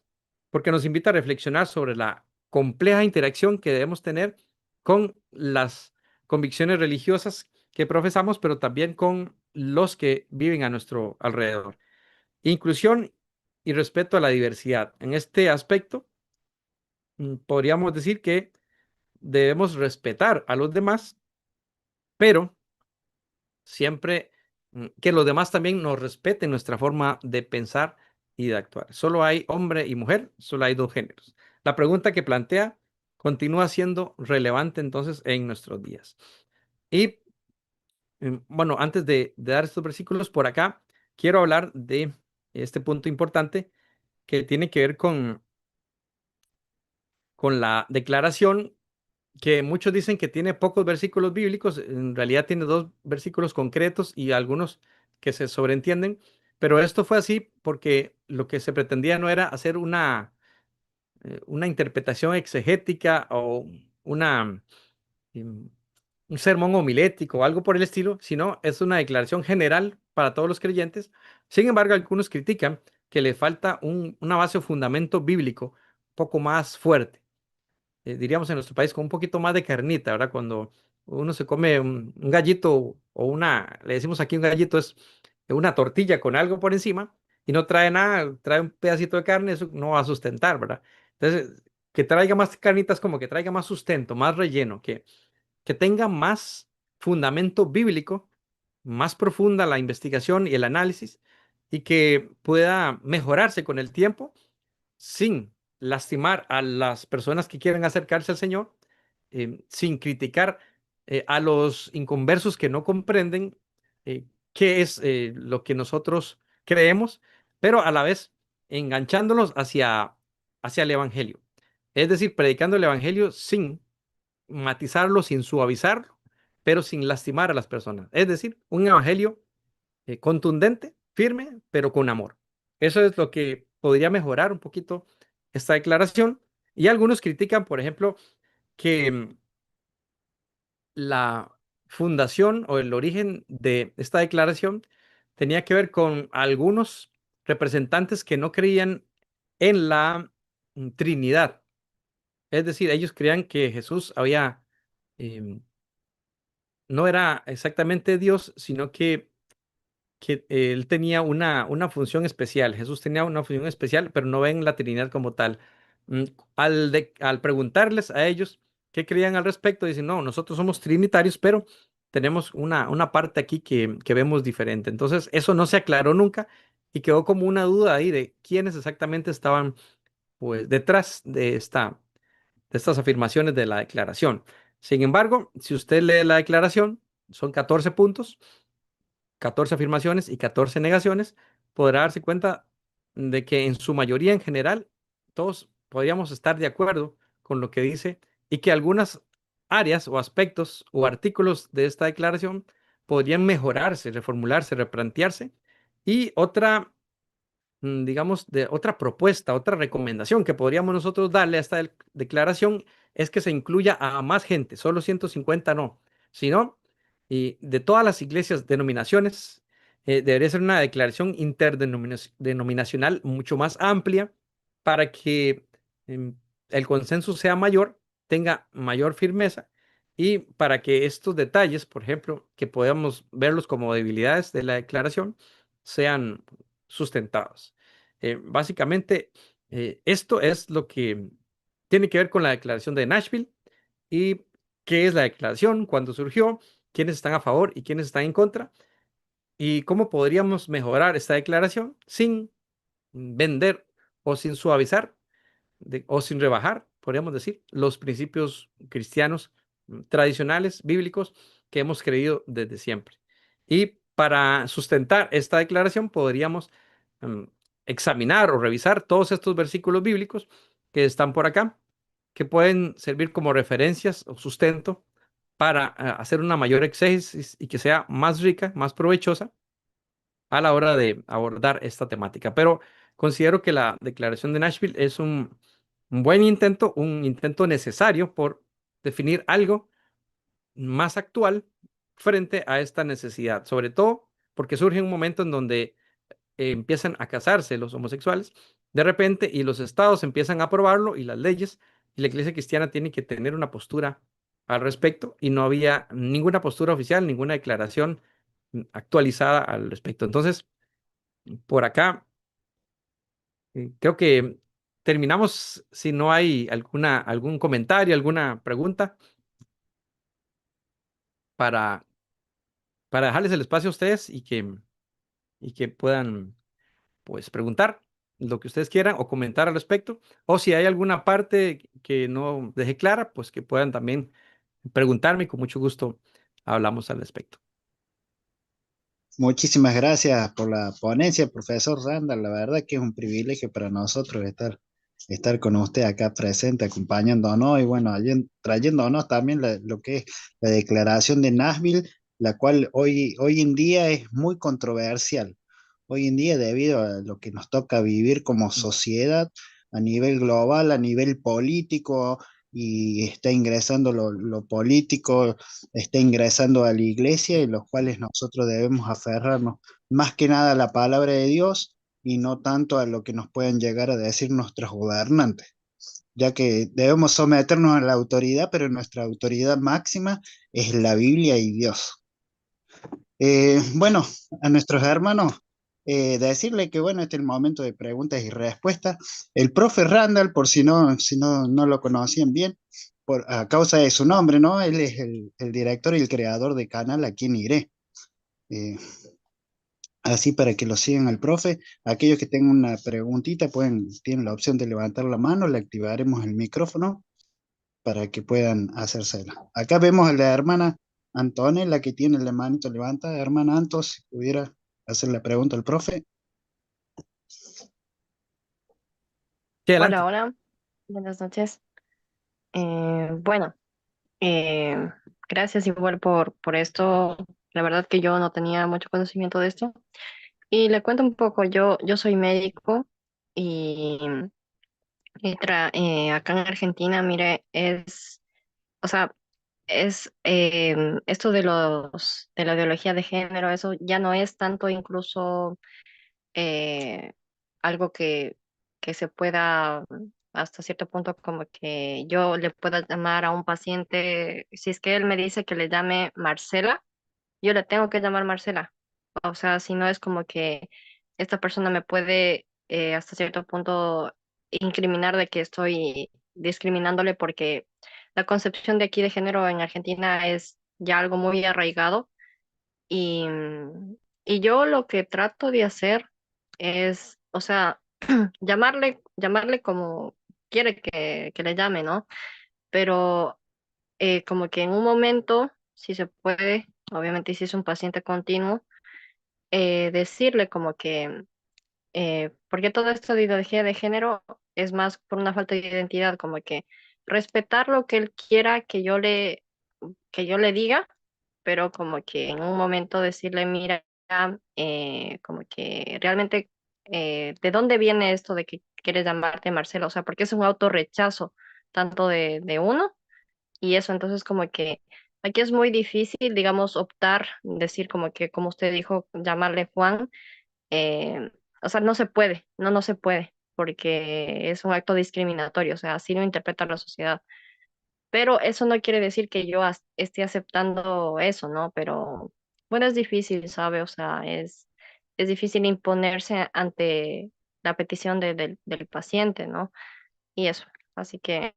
porque nos invita a reflexionar sobre la compleja interacción que debemos tener con las convicciones religiosas que profesamos, pero también con los que viven a nuestro alrededor. Inclusión y respeto a la diversidad. En este aspecto, podríamos decir que debemos respetar a los demás, pero siempre que los demás también nos respeten nuestra forma de pensar y de actuar. Solo hay hombre y mujer, solo hay dos géneros. La pregunta que plantea continúa siendo relevante entonces en nuestros días. Y bueno, antes de dar estos versículos por acá, quiero hablar de este punto importante que tiene que ver con la declaración que muchos dicen que tiene pocos versículos bíblicos, en realidad tiene dos versículos concretos y algunos que se sobreentienden, pero esto fue así porque lo que se pretendía no era hacer una interpretación exegética o una, em, un sermón homilético o algo por el estilo, sino es una declaración general para todos los creyentes. Sin embargo, algunos critican que le falta una base o fundamento bíblico un poco más fuerte, diríamos en nuestro país, con un poquito más de carnita, ¿verdad? Cuando uno se come un gallito o le decimos aquí un gallito, es una tortilla con algo por encima y no trae nada, trae un pedacito de carne, eso no va a sustentar, ¿verdad? Entonces, que traiga más carnitas, como que traiga más sustento, más relleno, que tenga más fundamento bíblico, más profunda la investigación y el análisis y que pueda mejorarse con el tiempo sin lastimar a las personas que quieren acercarse al Señor, sin criticar a los inconversos que no comprenden qué es lo que nosotros creemos, pero a la vez enganchándolos hacia el Evangelio. Es decir, predicando el Evangelio sin matizarlo, sin suavizarlo, pero sin lastimar a las personas. Es decir, un Evangelio contundente, firme, pero con amor. Eso es lo que podría mejorar un poquito esta declaración. Y algunos critican, por ejemplo, que la fundación o el origen de esta declaración tenía que ver con algunos representantes que no creían en la Trinidad. Es decir, ellos creían que Jesús em, no era exactamente Dios, sino que él tenía una función especial. Jesús tenía una función especial, pero no ven la Trinidad como tal. Mm, al preguntarles a ellos qué creían al respecto, dicen, no, nosotros somos trinitarios, pero tenemos una parte aquí que vemos diferente. Entonces, eso no se aclaró nunca y quedó como una duda ahí de quiénes exactamente estaban pues detrás de estas afirmaciones de la declaración. Sin embargo, si usted lee la declaración, son 14 puntos, 14 afirmaciones y 14 negaciones, podrá darse cuenta de que en su mayoría en general todos podríamos estar de acuerdo con lo que dice y que algunas áreas o aspectos o artículos de esta declaración podrían mejorarse, reformularse, replantearse. Y otra, digamos, de otra propuesta, otra recomendación que podríamos nosotros darle a esta declaración es que se incluya a más gente, solo 150 no, sino y de todas las iglesias, denominaciones, debería ser una declaración interdenominacional mucho más amplia para que em, el consenso sea mayor, tenga mayor firmeza y para que estos detalles, por ejemplo, que podamos verlos como debilidades de la declaración, sean sustentados. Básicamente, esto es lo que tiene que ver con la declaración de Nashville y qué es la declaración, cuándo surgió, quiénes están a favor y quiénes están en contra, y cómo podríamos mejorar esta declaración sin vender o sin suavizar o sin rebajar, podríamos decir, los principios cristianos tradicionales, bíblicos, que hemos creído desde siempre. Y para sustentar esta declaración podríamos mm, examinar o revisar todos estos versículos bíblicos que están por acá, que pueden servir como referencias o sustento para hacer una mayor exégesis y que sea más rica, más provechosa a la hora de abordar esta temática. Pero considero que la declaración de Nashville es un buen intento, un intento necesario por definir algo más actual frente a esta necesidad, sobre todo porque surge un momento en donde empiezan a casarse los homosexuales de repente y los estados empiezan a aprobarlo y las leyes y la iglesia cristiana tiene que tener una postura al respecto y no había ninguna postura oficial, ninguna declaración actualizada al respecto. Entonces, por acá, creo que terminamos. Si no hay algún comentario, alguna pregunta para, para dejarles el espacio a ustedes y que puedan pues preguntar lo que ustedes quieran o comentar al respecto. O si hay alguna parte que no dejé clara, pues que puedan también preguntarme y con mucho gusto hablamos al respecto. Muchísimas gracias por la ponencia, profesor Randall. La verdad que es un privilegio para nosotros estar con usted acá presente, acompañándonos y bueno, trayéndonos también lo que es la declaración de Nashville, la cual hoy en día es muy controversial. Hoy en día, debido a lo que nos toca vivir como sociedad a nivel global, a nivel político, y está ingresando lo político, está ingresando a la iglesia, en los cuales nosotros debemos aferrarnos más que nada a la palabra de Dios y no tanto a lo que nos pueden llegar a decir nuestros gobernantes, ya que debemos someternos a la autoridad, pero nuestra autoridad máxima es la Biblia y Dios. Bueno, a nuestros hermanos, decirle que bueno, este es el momento de preguntas y respuestas. El profe Randall, por si no lo conocían bien, a causa de su nombre, ¿no? Él es el director y el creador de canal Aquí en Iré. Eh, Así para que lo sigan al profe. Aquellos que tengan una preguntita tienen la opción de levantar la mano, le activaremos el micrófono para que puedan hacérsela. Acá vemos a la hermana Antonella que tiene la manito levantada. Hermana Antos, si pudiera hacer la pregunta al profe. Sí, Hola, adelante. hola, buenas noches. Bueno, eh, gracias igual por esto. La verdad que yo no tenía mucho conocimiento de esto. Y le cuento un poco, yo soy médico y, acá en Argentina, mire, o sea, esto de la ideología de género, eso ya no es tanto incluso eh, algo que se pueda hasta cierto punto como que yo le pueda llamar a un paciente, si es que él me dice que le llame Marcela, yo le tengo que llamar Marcela. O sea, si no es como que esta persona me puede hasta cierto punto incriminar de que estoy discriminándole porque la concepción de aquí de género en Argentina es ya algo muy arraigado y, y yo lo que trato de hacer es, o sea, llamarle como quiere que le llame, ¿no? Pero como que en un momento, si se puede, obviamente si es un paciente continuo, decirle como que, porque todo esto de ideología de género es más por una falta de identidad, como que respetar lo que él quiera que yo le diga, pero como que en un momento decirle, mira, como que realmente, ¿de dónde viene esto de que quieres llamarte Marcelo? O sea, porque es un autorrechazo tanto de uno y eso, entonces como que aquí es muy difícil, digamos, optar, decir como que, como usted dijo, llamarle Juan, eh, o sea, no se puede, no se puede, porque es un acto discriminatorio, o sea, así lo interpreta la sociedad. Pero eso no quiere decir que yo esté aceptando eso, ¿no? Pero bueno, es difícil, ¿sabe? O sea, es difícil imponerse ante la petición del paciente, ¿no? Y eso, así que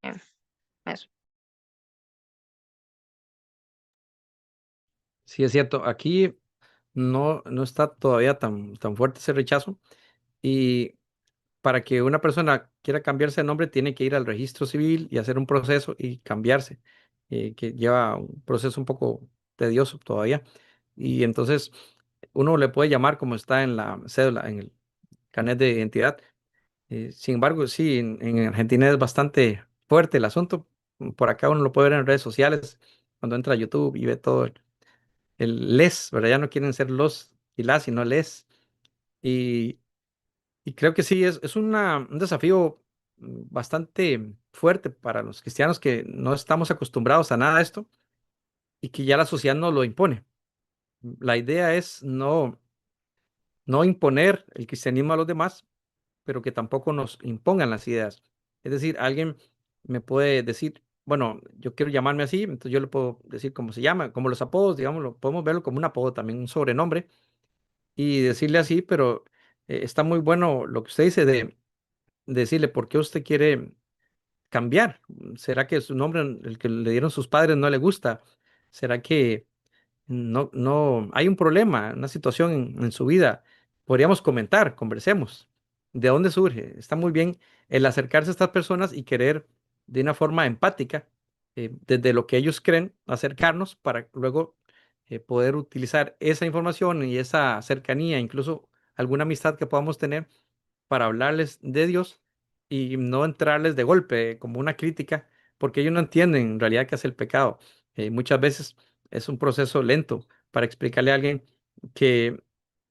eso. Sí, es cierto. Aquí no está todavía tan fuerte ese rechazo. Y para que una persona quiera cambiarse de nombre, tiene que ir al registro civil y hacer un proceso y cambiarse, que lleva un proceso un poco tedioso todavía. Y entonces uno le puede llamar como está en la cédula, en el carnet de identidad. Sin embargo, sí, en Argentina es bastante fuerte el asunto. Por acá uno lo puede ver en redes sociales, cuando entra a YouTube y ve todo el les, ¿verdad? Ya no quieren ser los y las, sino les. Y, y creo que sí, es un desafío bastante fuerte para los cristianos que no estamos acostumbrados a nada de esto y que ya la sociedad nos lo impone. La idea es no imponer el cristianismo a los demás, pero que tampoco nos impongan las ideas. Es decir, alguien me puede decir, bueno, yo quiero llamarme así, entonces yo le puedo decir cómo se llama, como los apodos, digamos, podemos verlo como un apodo también, un sobrenombre, y decirle así, pero está muy bueno lo que usted dice de decirle por qué usted quiere cambiar. ¿Será que su nombre, el que le dieron sus padres, no le gusta? ¿Será que no hay un problema, una situación en su vida? Podríamos comentar, conversemos. ¿De dónde surge? Está muy bien el acercarse a estas personas y querer de una forma empática, desde lo que ellos creen, acercarnos para luego poder utilizar esa información y esa cercanía, incluso alguna amistad que podamos tener para hablarles de Dios y no entrarles de golpe como una crítica, porque ellos no entienden en realidad qué es el pecado. Muchas veces es un proceso lento para explicarle a alguien que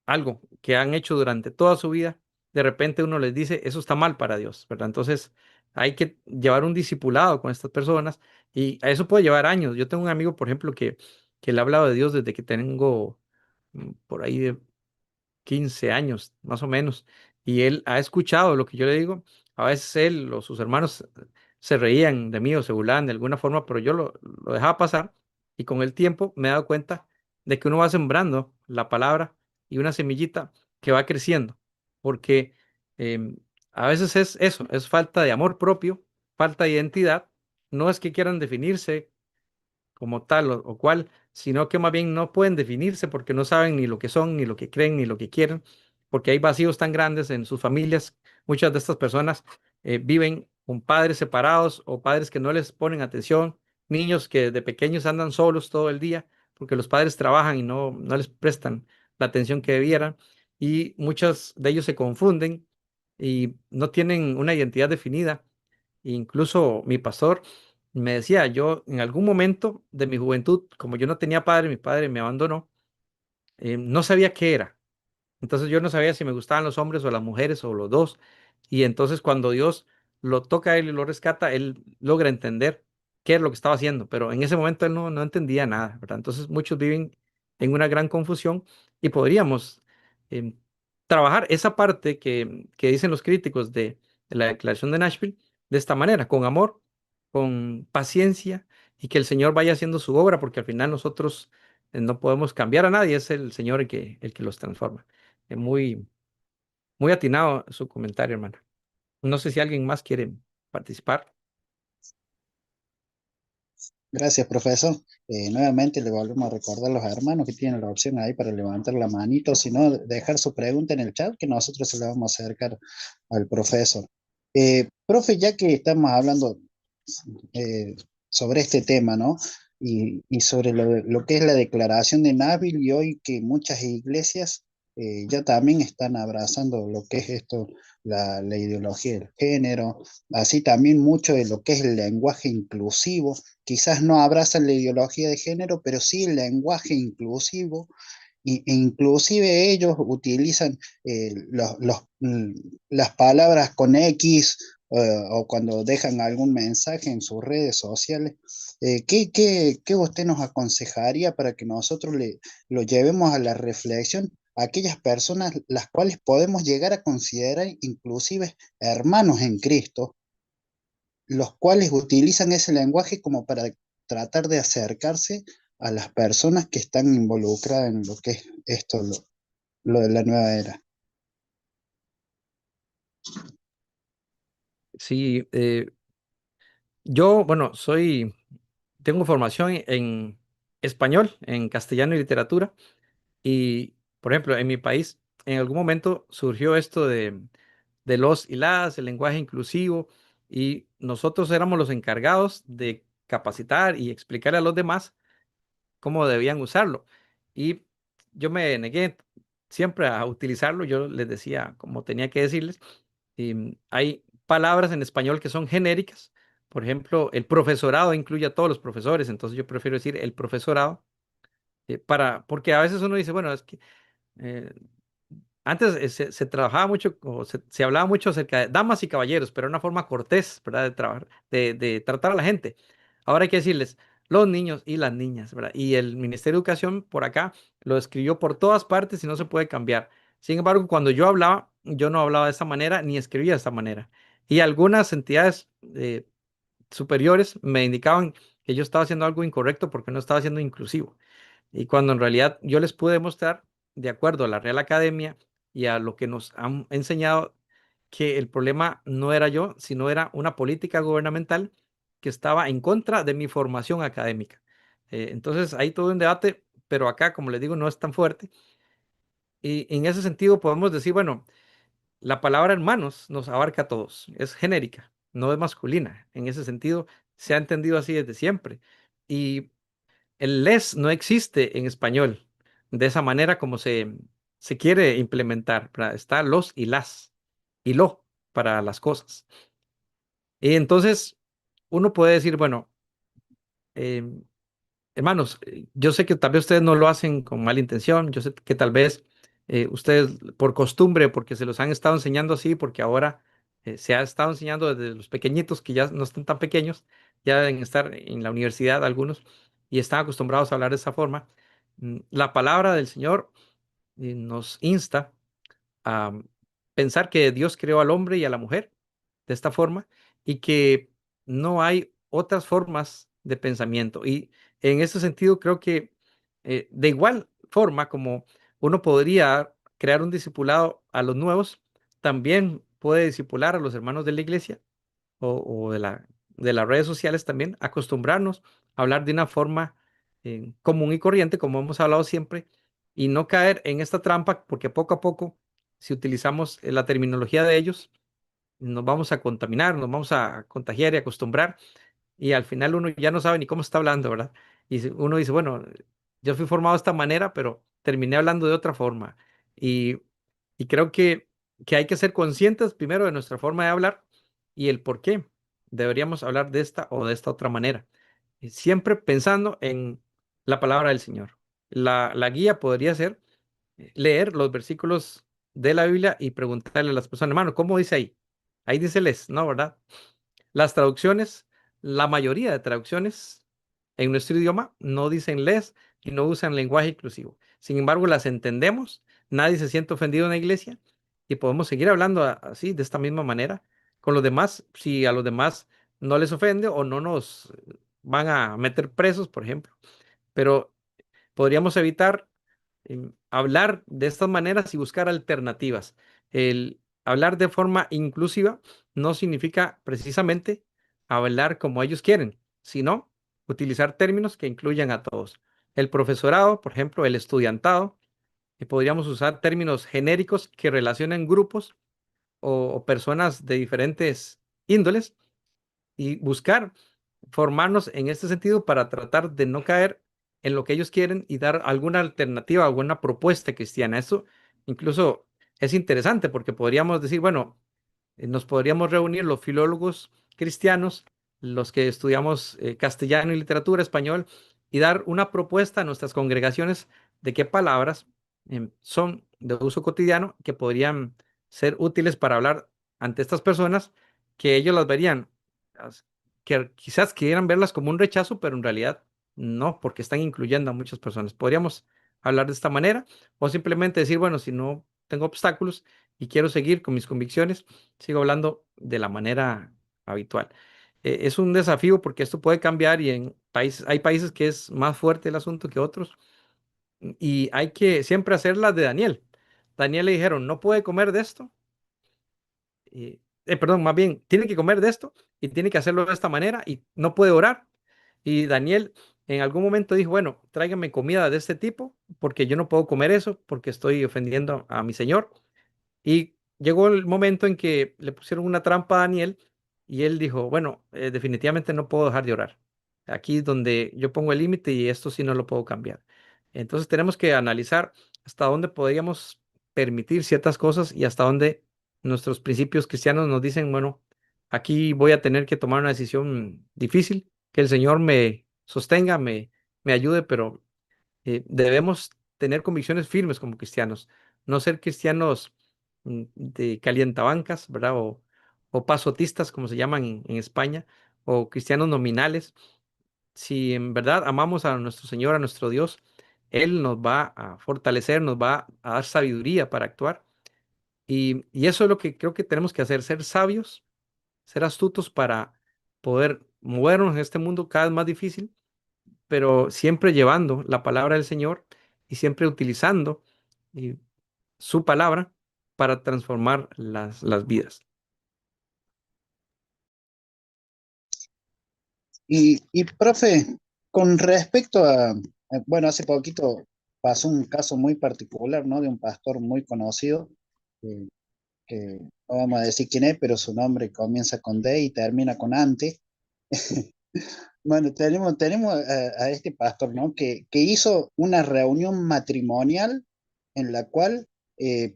algo que han hecho durante toda su vida, de repente uno les dice, eso está mal para Dios, ¿verdad? Entonces hay que llevar un discipulado con estas personas y a eso puede llevar años. Yo tengo un amigo, por ejemplo, que le ha hablado de Dios desde que tengo por ahí de 15 años, más o menos, y él ha escuchado lo que yo le digo. A veces él o sus hermanos se reían de mí o se burlaban de alguna forma, pero yo lo dejaba pasar y con el tiempo me he dado cuenta de que uno va sembrando la palabra y una semillita que va creciendo, porque em, a veces es eso, es falta de amor propio, falta de identidad, no es que quieran definirse como tal o cual, sino que más bien no pueden definirse porque no saben ni lo que son, ni lo que creen, ni lo que quieren, porque hay vacíos tan grandes en sus familias. Muchas de estas personas viven con padres separados o padres que no les ponen atención, niños que de pequeños andan solos todo el día porque los padres trabajan y no les prestan la atención que debieran, y muchos de ellos se confunden y no tienen una identidad definida. Incluso mi pastor me decía, yo en algún momento de mi juventud, como yo no tenía padre, mi padre me abandonó, no sabía qué era. Entonces yo no sabía si me gustaban los hombres o las mujeres o los dos. Y entonces cuando Dios lo toca a él y lo rescata, él logra entender qué es lo que estaba haciendo. Pero en ese momento él no entendía nada, ¿verdad? Entonces muchos viven en una gran confusión y podríamos em, trabajar esa parte que dicen los críticos de la declaración de Nashville de esta manera, con amor, con paciencia y que el Señor vaya haciendo su obra, porque al final nosotros no podemos cambiar a nadie, es el Señor el que los transforma. Muy, muy atinado su comentario, hermano. No sé si alguien más quiere participar. Gracias, profesor. Nuevamente le volvemos a recordar a los hermanos que tienen la opción ahí para levantar la manito, si no, dejar su pregunta en el chat, que nosotros se la vamos a acercar al profesor. Profe, ya que estamos hablando eh, sobre este tema, ¿no? Y sobre lo que es la declaración de Nabil, y hoy que muchas iglesias ya también están abrazando lo que es esto, la ideología del género, así también mucho de lo que es el lenguaje inclusivo. Quizás no abrazan la ideología de género, pero sí el lenguaje inclusivo, e inclusive ellos utilizan las palabras con X, o cuando dejan algún mensaje en sus redes sociales. ¿Qué usted nos aconsejaría para que nosotros lo llevemos a la reflexión a aquellas personas las cuales podemos llegar a considerar inclusive hermanos en Cristo, los cuales utilizan ese lenguaje como para tratar de acercarse a las personas que están involucradas en lo que es esto, lo de la nueva era? Sí, yo, bueno, tengo formación en español, en castellano y literatura. Y, por ejemplo, en mi país, en algún momento surgió esto de los y las, el lenguaje inclusivo, y nosotros éramos los encargados de capacitar y explicarle a los demás cómo debían usarlo. Y yo me negué siempre a utilizarlo, yo les decía como tenía que decirles. Y hay palabras en español que son genéricas. Por ejemplo, el profesorado incluye a todos los profesores, entonces yo prefiero decir el profesorado, porque a veces uno dice, bueno, es que eh, antes se trabajaba mucho, o se hablaba mucho acerca de damas y caballeros, pero era una forma cortés, ¿verdad? De trabajar, de tratar a la gente. Ahora hay que decirles los niños y las niñas, ¿verdad? Y el Ministerio de Educación por acá lo escribió por todas partes y no se puede cambiar. Sin embargo, cuando yo hablaba, yo no hablaba de esta manera ni escribía de esta manera. Y algunas entidades superiores me indicaban que yo estaba haciendo algo incorrecto porque no estaba siendo inclusivo. Y cuando en realidad yo les pude demostrar, de acuerdo a la Real Academia y a lo que nos han enseñado, que el problema no era yo, sino era una política gubernamental que estaba en contra de mi formación académica. Entonces, hay todo un debate, pero acá, como les digo, no es tan fuerte. Y en ese sentido podemos decir, bueno, la palabra hermanos nos abarca a todos, es genérica, no es masculina. En ese sentido, se ha entendido así desde siempre. Y el les no existe en español de esa manera como se quiere implementar, ¿verdad? Está los y las y lo para las cosas. Y entonces uno puede decir, bueno, em, hermanos, yo sé que tal vez ustedes no lo hacen con mala intención, yo sé que tal vez ustedes por costumbre, porque se los han estado enseñando así, porque ahora se ha estado enseñando desde los pequeñitos que ya no están tan pequeños, ya deben estar en la universidad algunos y están acostumbrados a hablar de esa forma. La palabra del Señor nos insta a pensar que Dios creó al hombre y a la mujer de esta forma y que no hay otras formas de pensamiento. Y en ese sentido creo que de igual forma como uno podría crear un discipulado a los nuevos, también puede discipular a los hermanos de la iglesia o de las redes sociales también, acostumbrarnos a hablar de una forma común y corriente, como hemos hablado siempre, y no caer en esta trampa, porque poco a poco, si utilizamos la terminología de ellos, nos vamos a contaminar, nos vamos a contagiar y acostumbrar, y al final uno ya no sabe ni cómo está hablando, ¿verdad? Y uno dice, bueno, yo fui formado de esta manera, pero terminé hablando de otra forma. Y, y creo que hay que ser conscientes primero de nuestra forma de hablar y el por qué deberíamos hablar de esta o de esta otra manera. Y siempre pensando en la palabra del Señor. La guía podría ser leer los versículos de la Biblia y preguntarle a las personas, hermano, ¿cómo dice ahí? Ahí dice les, ¿no? ¿Verdad? Las traducciones, la mayoría de traducciones en nuestro idioma no dicen les y no usan lenguaje inclusivo. Sin embargo, las entendemos, nadie se siente ofendido en la iglesia y podemos seguir hablando así, de esta misma manera, con los demás, si a los demás no les ofende o no nos van a meter presos, por ejemplo. Pero podríamos evitar hablar de estas maneras y buscar alternativas. El hablar de forma inclusiva no significa precisamente hablar como ellos quieren, sino utilizar términos que incluyan a todos. El profesorado, por ejemplo, el estudiantado, y podríamos usar términos genéricos que relacionen grupos o personas de diferentes índoles y buscar formarnos en este sentido para tratar de no caer en lo que ellos quieren y dar alguna alternativa, alguna propuesta cristiana. Eso incluso es interesante porque podríamos decir, bueno, nos podríamos reunir los filólogos cristianos, los que estudiamos castellano y literatura español, y dar una propuesta a nuestras congregaciones de qué palabras son de uso cotidiano que podrían ser útiles para hablar ante estas personas, que ellos las verían, que quizás quieran verlas como un rechazo, pero en realidad no, porque están incluyendo a muchas personas. Podríamos hablar de esta manera o simplemente decir, bueno, si no tengo obstáculos y quiero seguir con mis convicciones, sigo hablando de la manera habitual. Es un desafío porque esto puede cambiar y en países, hay países que es más fuerte el asunto que otros y hay que siempre hacer las de Daniel. Daniel le dijeron, no puede comer de esto. Perdón, más bien, tiene que comer de esto y tiene que hacerlo de esta manera y no puede orar. Y Daniel en algún momento dijo, bueno, tráigame comida de este tipo porque yo no puedo comer eso porque estoy ofendiendo a mi Señor. Y llegó el momento en que le pusieron una trampa a Daniel y él dijo, bueno, definitivamente no puedo dejar de orar. Aquí es donde yo pongo el límite y esto sí no lo puedo cambiar. Entonces tenemos que analizar hasta dónde podríamos permitir ciertas cosas y hasta dónde nuestros principios cristianos nos dicen, bueno, aquí voy a tener que tomar una decisión difícil, que el Señor me sostenga, me ayude, pero debemos tener convicciones firmes como cristianos, no ser cristianos de calientabancas, ¿verdad? O pasotistas, como se llaman en España, o cristianos nominales. Si en verdad amamos a nuestro Señor, a nuestro Dios, Él nos va a fortalecer, nos va a dar sabiduría para actuar. Y eso es lo que creo que tenemos que hacer, ser sabios, ser astutos para poder movernos en este mundo cada vez más difícil, pero siempre llevando la palabra del Señor y siempre utilizando eh, su palabra para transformar las vidas. Profe, con respecto bueno, hace poquito pasó un caso muy particular, ¿no? De un pastor muy conocido, eh, que no vamos a decir quién es, pero su nombre comienza con D y termina con Ante. Bueno, tenemos a este pastor, ¿no? Que hizo una reunión matrimonial en la cual,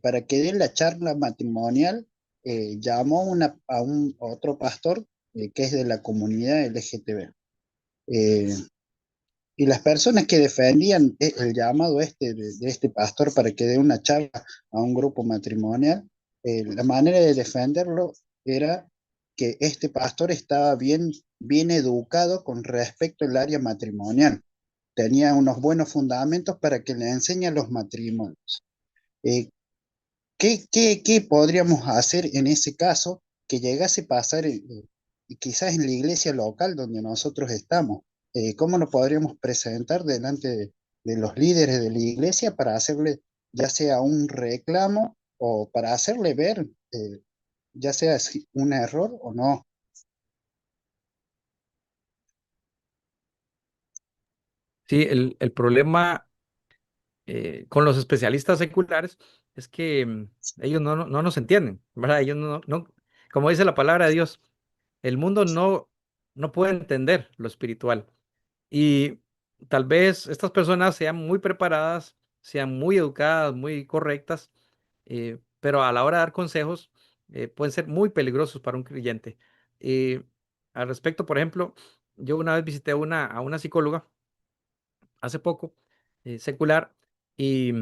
para que dé la charla matrimonial, llamó a un otro pastor, que es de la comunidad LGTB. Eh, y las personas que defendían el llamado de este pastor para que dé una charla a un grupo matrimonial, la manera de defenderlo era que este pastor estaba bien educado con respecto al área matrimonial. Tenía unos buenos fundamentos para que le enseñe los matrimonios. Eh, ¿Qué podríamos hacer en ese caso que llegase a pasar, y quizás en la iglesia local donde nosotros estamos? ¿Cómo nos podríamos presentar delante de los líderes de la iglesia para hacerle ya sea un reclamo o para hacerle ver, ya sea si un error o no? Sí, el problema con los especialistas seculares es que ellos no nos entienden, ¿verdad? Ellos como dice la palabra de Dios, el mundo no puede entender lo espiritual. Y tal vez estas personas sean muy preparadas, sean muy educadas, muy correctas, pero a la hora de dar consejos pueden ser muy peligrosos para un creyente. Eh, Al respecto, por ejemplo, yo una vez visité a una psicóloga hace poco, secular, y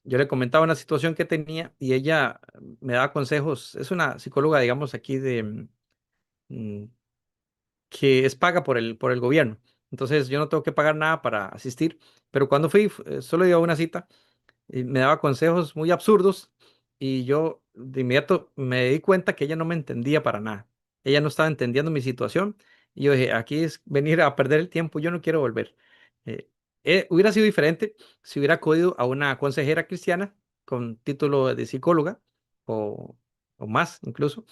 yo le comentaba una situación que tenía y ella me daba consejos. Es una psicóloga, digamos, aquí mm, que es paga por el gobierno. Entonces yo no tengo que pagar nada para asistir, pero cuando fui, solo iba a una cita y me daba consejos muy absurdos y yo de inmediato me di cuenta que ella no me entendía para nada. Ella no estaba entendiendo mi situación y yo dije, aquí es venir a perder el tiempo, yo no quiero volver. Eh, Hubiera sido diferente si hubiera acudido a una consejera cristiana con título de psicóloga o, o más incluso,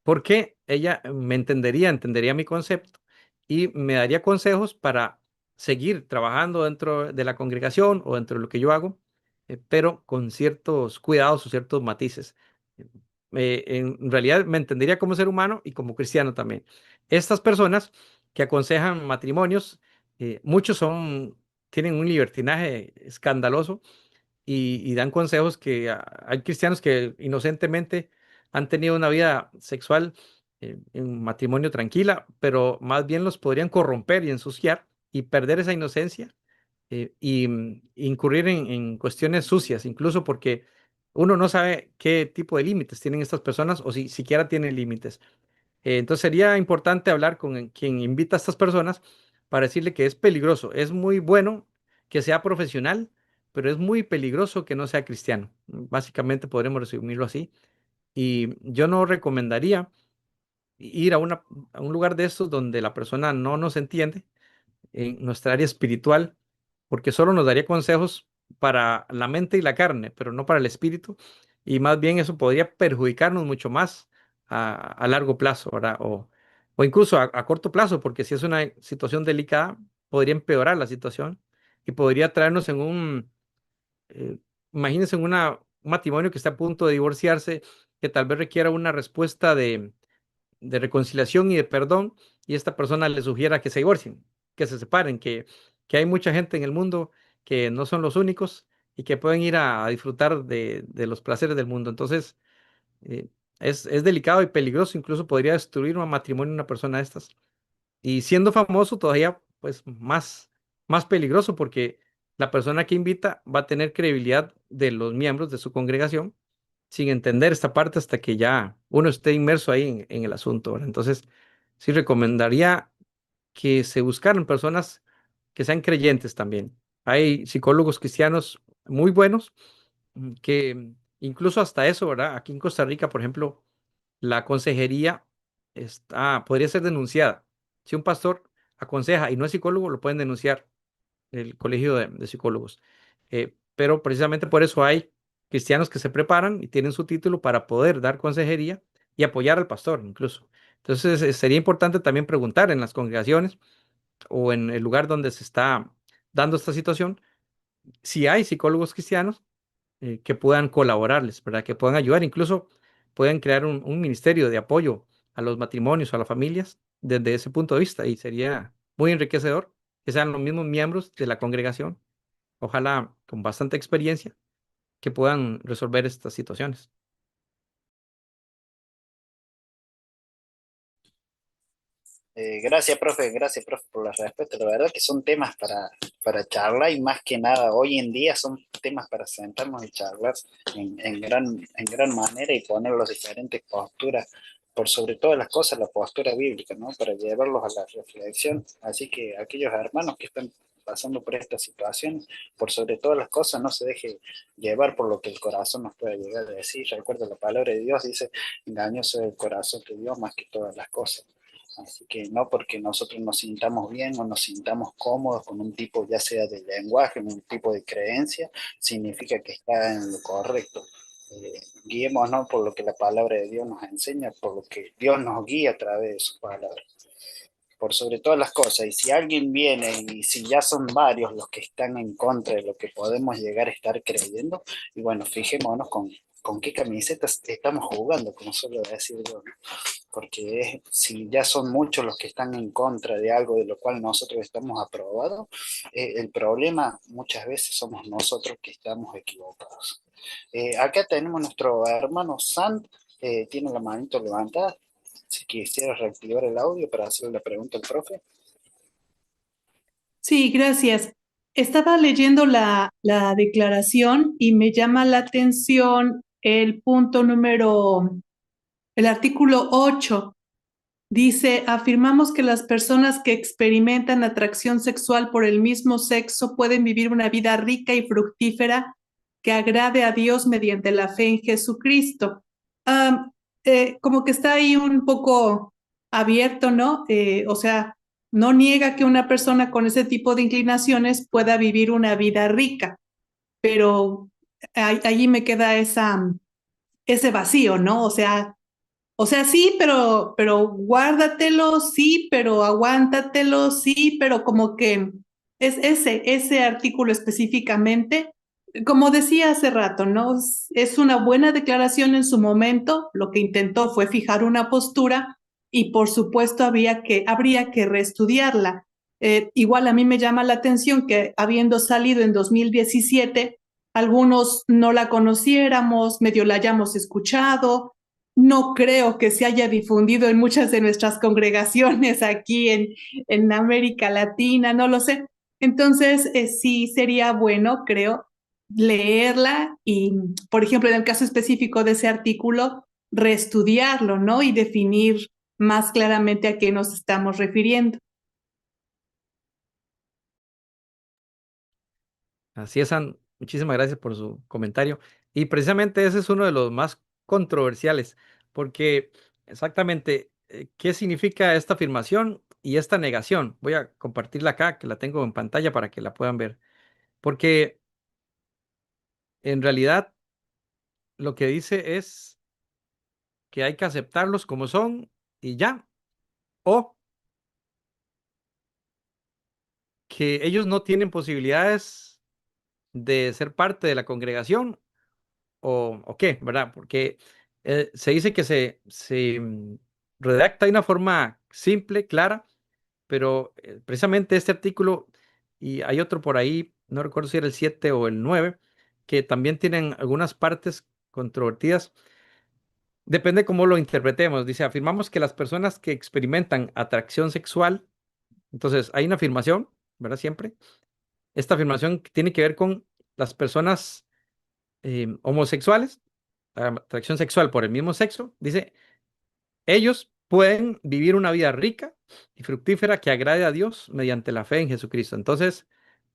porque ella me entendería mi concepto y me daría consejos para seguir trabajando dentro de la congregación o dentro de lo que yo hago, pero con ciertos cuidados o ciertos matices. En realidad me entendería como ser humano y como cristiano también. Estas personas que aconsejan matrimonios, muchos tienen un libertinaje escandaloso y dan consejos que hay cristianos que inocentemente han tenido una vida sexual en matrimonio tranquila, pero más bien los podrían corromper y ensuciar y perder esa inocencia incurrir en cuestiones sucias, incluso porque uno no sabe qué tipo de límites tienen estas personas o si siquiera tienen límites. Entonces sería importante hablar con quien invita a estas personas para decirle que es peligroso. Es muy bueno que sea profesional, pero es muy peligroso que no sea cristiano. Básicamente podremos resumirlo así. Y yo no recomendaría ir a un lugar de estos donde la persona no nos entiende en nuestra área espiritual, porque solo nos daría consejos para la mente y la carne, pero no para el espíritu, y más bien eso podría perjudicarnos mucho más a largo plazo, ¿verdad? O incluso a corto plazo, porque si es una situación delicada, podría empeorar la situación y podría traernos eh, imagínense un matrimonio que está a punto de divorciarse, que tal vez requiera una respuesta de reconciliación y de perdón, y esta persona le sugiera que se divorcien, que se separen, que hay mucha gente en el mundo que no son los únicos y que pueden ir a disfrutar de los placeres del mundo. Entonces, eh, es delicado y peligroso, incluso podría destruir un matrimonio de una persona de estas. Y siendo famoso todavía, pues más peligroso porque la persona que invita va a tener credibilidad de los miembros de su congregación sin entender esta parte hasta que ya uno esté inmerso ahí en el asunto, ¿verdad? Entonces, sí recomendaría que se buscaran personas que sean creyentes también. Hay psicólogos cristianos muy buenos que incluso hasta eso, ¿verdad? Aquí en Costa Rica, por ejemplo, la consejería podría ser denunciada Si un pastor aconseja y no es psicólogo, lo pueden denunciar el colegio de psicólogos. Pero precisamente por eso hay cristianos que se preparan y tienen su título para poder dar consejería y apoyar al pastor incluso. Entonces sería importante también preguntar en las congregaciones o en el lugar donde se está dando esta situación si hay psicólogos cristianos que puedan colaborarles, ¿verdad? Que puedan ayudar, incluso pueden crear un ministerio de apoyo a los matrimonios, a las familias, desde ese punto de vista, y sería muy enriquecedor que sean los mismos miembros de la congregación, ojalá con bastante experiencia, que puedan resolver estas situaciones. Gracias, profe, por la respuesta. La verdad que son temas para charlar y más que nada hoy en día son temas para sentarnos y charlar en gran manera y poner las diferentes posturas, por sobre todas las cosas, la postura bíblica, ¿no? Para llevarlos a la reflexión. Así que aquellos hermanos que están pasando por esta situación, por sobre todas las cosas, no se deje llevar por lo que el corazón nos pueda llegar a decir. Recuerda la palabra de Dios, dice, engañoso es el corazón de Dios más que todas las cosas. Así que no porque nosotros nos sintamos bien o nos sintamos cómodos con un tipo, ya sea de lenguaje, un tipo de creencia, significa que está en lo correcto. Guiémonos por lo que la palabra de Dios nos enseña, por lo que Dios nos guía a través de su palabra, por sobre todas las cosas. Y si alguien viene y si ya son varios los que están en contra de lo que podemos llegar a estar creyendo, y bueno, fijémonos con qué camisetas estamos jugando, como suelo decir yo, ¿no? Porque si ya son muchos los que están en contra de algo de lo cual nosotros estamos aprobados, el problema muchas veces somos nosotros que estamos equivocados. Acá tenemos nuestro hermano Sant, tiene la manito levantada. Si quisiera reactivar el audio para hacerle la pregunta al profe. Sí, gracias. Estaba leyendo la declaración y me llama la atención el artículo 8. Dice, afirmamos que las personas que experimentan atracción sexual por el mismo sexo pueden vivir una vida rica y fructífera que agrade a Dios mediante la fe en Jesucristo. Ah, como que está ahí un poco abierto, ¿no? O sea, no niega que una persona con ese tipo de inclinaciones pueda vivir una vida rica, pero allí me queda ese vacío, ¿no? O sea, sí, pero guárdatelo, sí, pero aguántatelo, sí, pero como que es ese artículo específicamente, como decía hace rato, ¿no? Es una buena declaración en su momento, lo que intentó fue fijar una postura y por supuesto habría que reestudiarla. Igual a mí me llama la atención que habiendo salido en 2017, algunos no la conociéramos, medio la hayamos escuchado. No creo que se haya difundido en muchas de nuestras congregaciones aquí en América Latina, no lo sé. Entonces, sí sería bueno, creo, leerla y, por ejemplo, en el caso específico de ese artículo, reestudiarlo, ¿no? Y definir más claramente a qué nos estamos refiriendo. Así es, Ann. Muchísimas gracias por su comentario. Y precisamente ese es uno de los más controversiales, porque exactamente, ¿qué significa esta afirmación y esta negación? Voy a compartirla acá, que la tengo en pantalla para que la puedan ver, porque en realidad lo que dice es que hay que aceptarlos como son y ya, o que ellos no tienen posibilidades de ser parte de la congregación o qué, ¿verdad? Porque se dice que se redacta de una forma simple, clara, pero precisamente este artículo, y hay otro por ahí, no recuerdo si era el 7 o el 9, que también tienen algunas partes controvertidas. Depende cómo lo interpretemos. Dice, afirmamos que las personas que experimentan atracción sexual, entonces hay una afirmación, ¿verdad? Siempre. Esta afirmación tiene que ver con las personas homosexuales, atracción sexual por el mismo sexo, dice, ellos pueden vivir una vida rica y fructífera que agrade a Dios mediante la fe en Jesucristo. Entonces,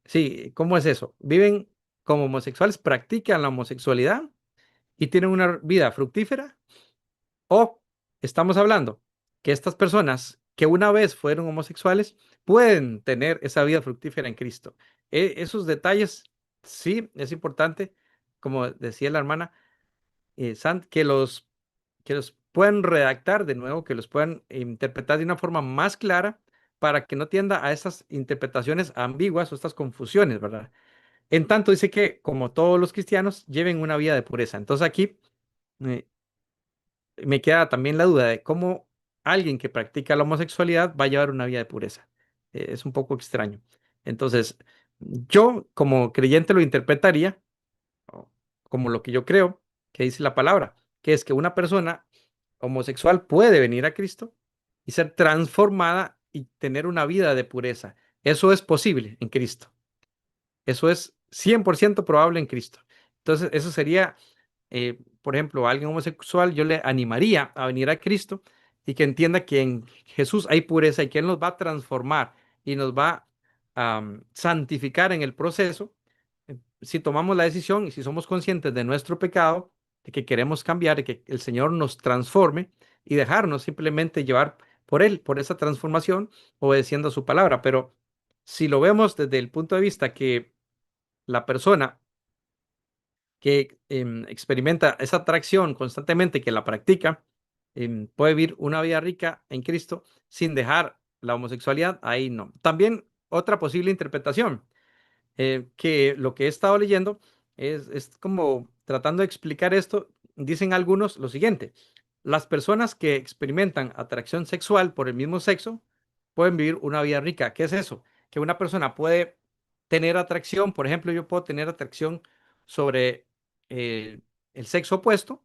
sí, ¿cómo es eso? Viven como homosexuales, practican la homosexualidad y tienen una vida fructífera, o estamos hablando que estas personas que una vez fueron homosexuales pueden tener esa vida fructífera en Cristo. Esos detalles, sí, es importante, como decía la hermana Sant, que los puedan redactar de nuevo, que los puedan interpretar de una forma más clara para que no tienda a esas interpretaciones ambiguas o estas confusiones, ¿verdad? En tanto, dice que como todos los cristianos lleven una vida de pureza. Entonces aquí eh, me queda también la duda de cómo alguien que practica la homosexualidad va a llevar una vida de pureza. Es un poco extraño. Entonces, yo como creyente lo interpretaría o como lo que yo creo que dice la palabra, que es que una persona homosexual puede venir a Cristo y ser transformada y tener una vida de pureza. Eso es posible en Cristo. Eso es 100% probable en Cristo. Entonces, eso sería, por ejemplo, a alguien homosexual, yo le animaría a venir a Cristo y que entienda que en Jesús hay pureza y que Él nos va a transformar y nos va a santificar en el proceso. Si tomamos la decisión y si somos conscientes de nuestro pecado, de que queremos cambiar, de que el Señor nos transforme y dejarnos simplemente llevar por Él, por esa transformación, obedeciendo a su palabra. Pero si lo vemos desde el punto de vista que la persona que experimenta esa atracción constantemente, que la practica, puede vivir una vida rica en Cristo sin dejar la homosexualidad, ahí no. También otra posible interpretación, que lo que he estado leyendo es como tratando de explicar esto, dicen algunos lo siguiente: las personas que experimentan atracción sexual por el mismo sexo pueden vivir una vida rica. ¿Qué es eso? Que una persona puede tener atracción, por ejemplo, yo puedo tener atracción sobre el sexo opuesto,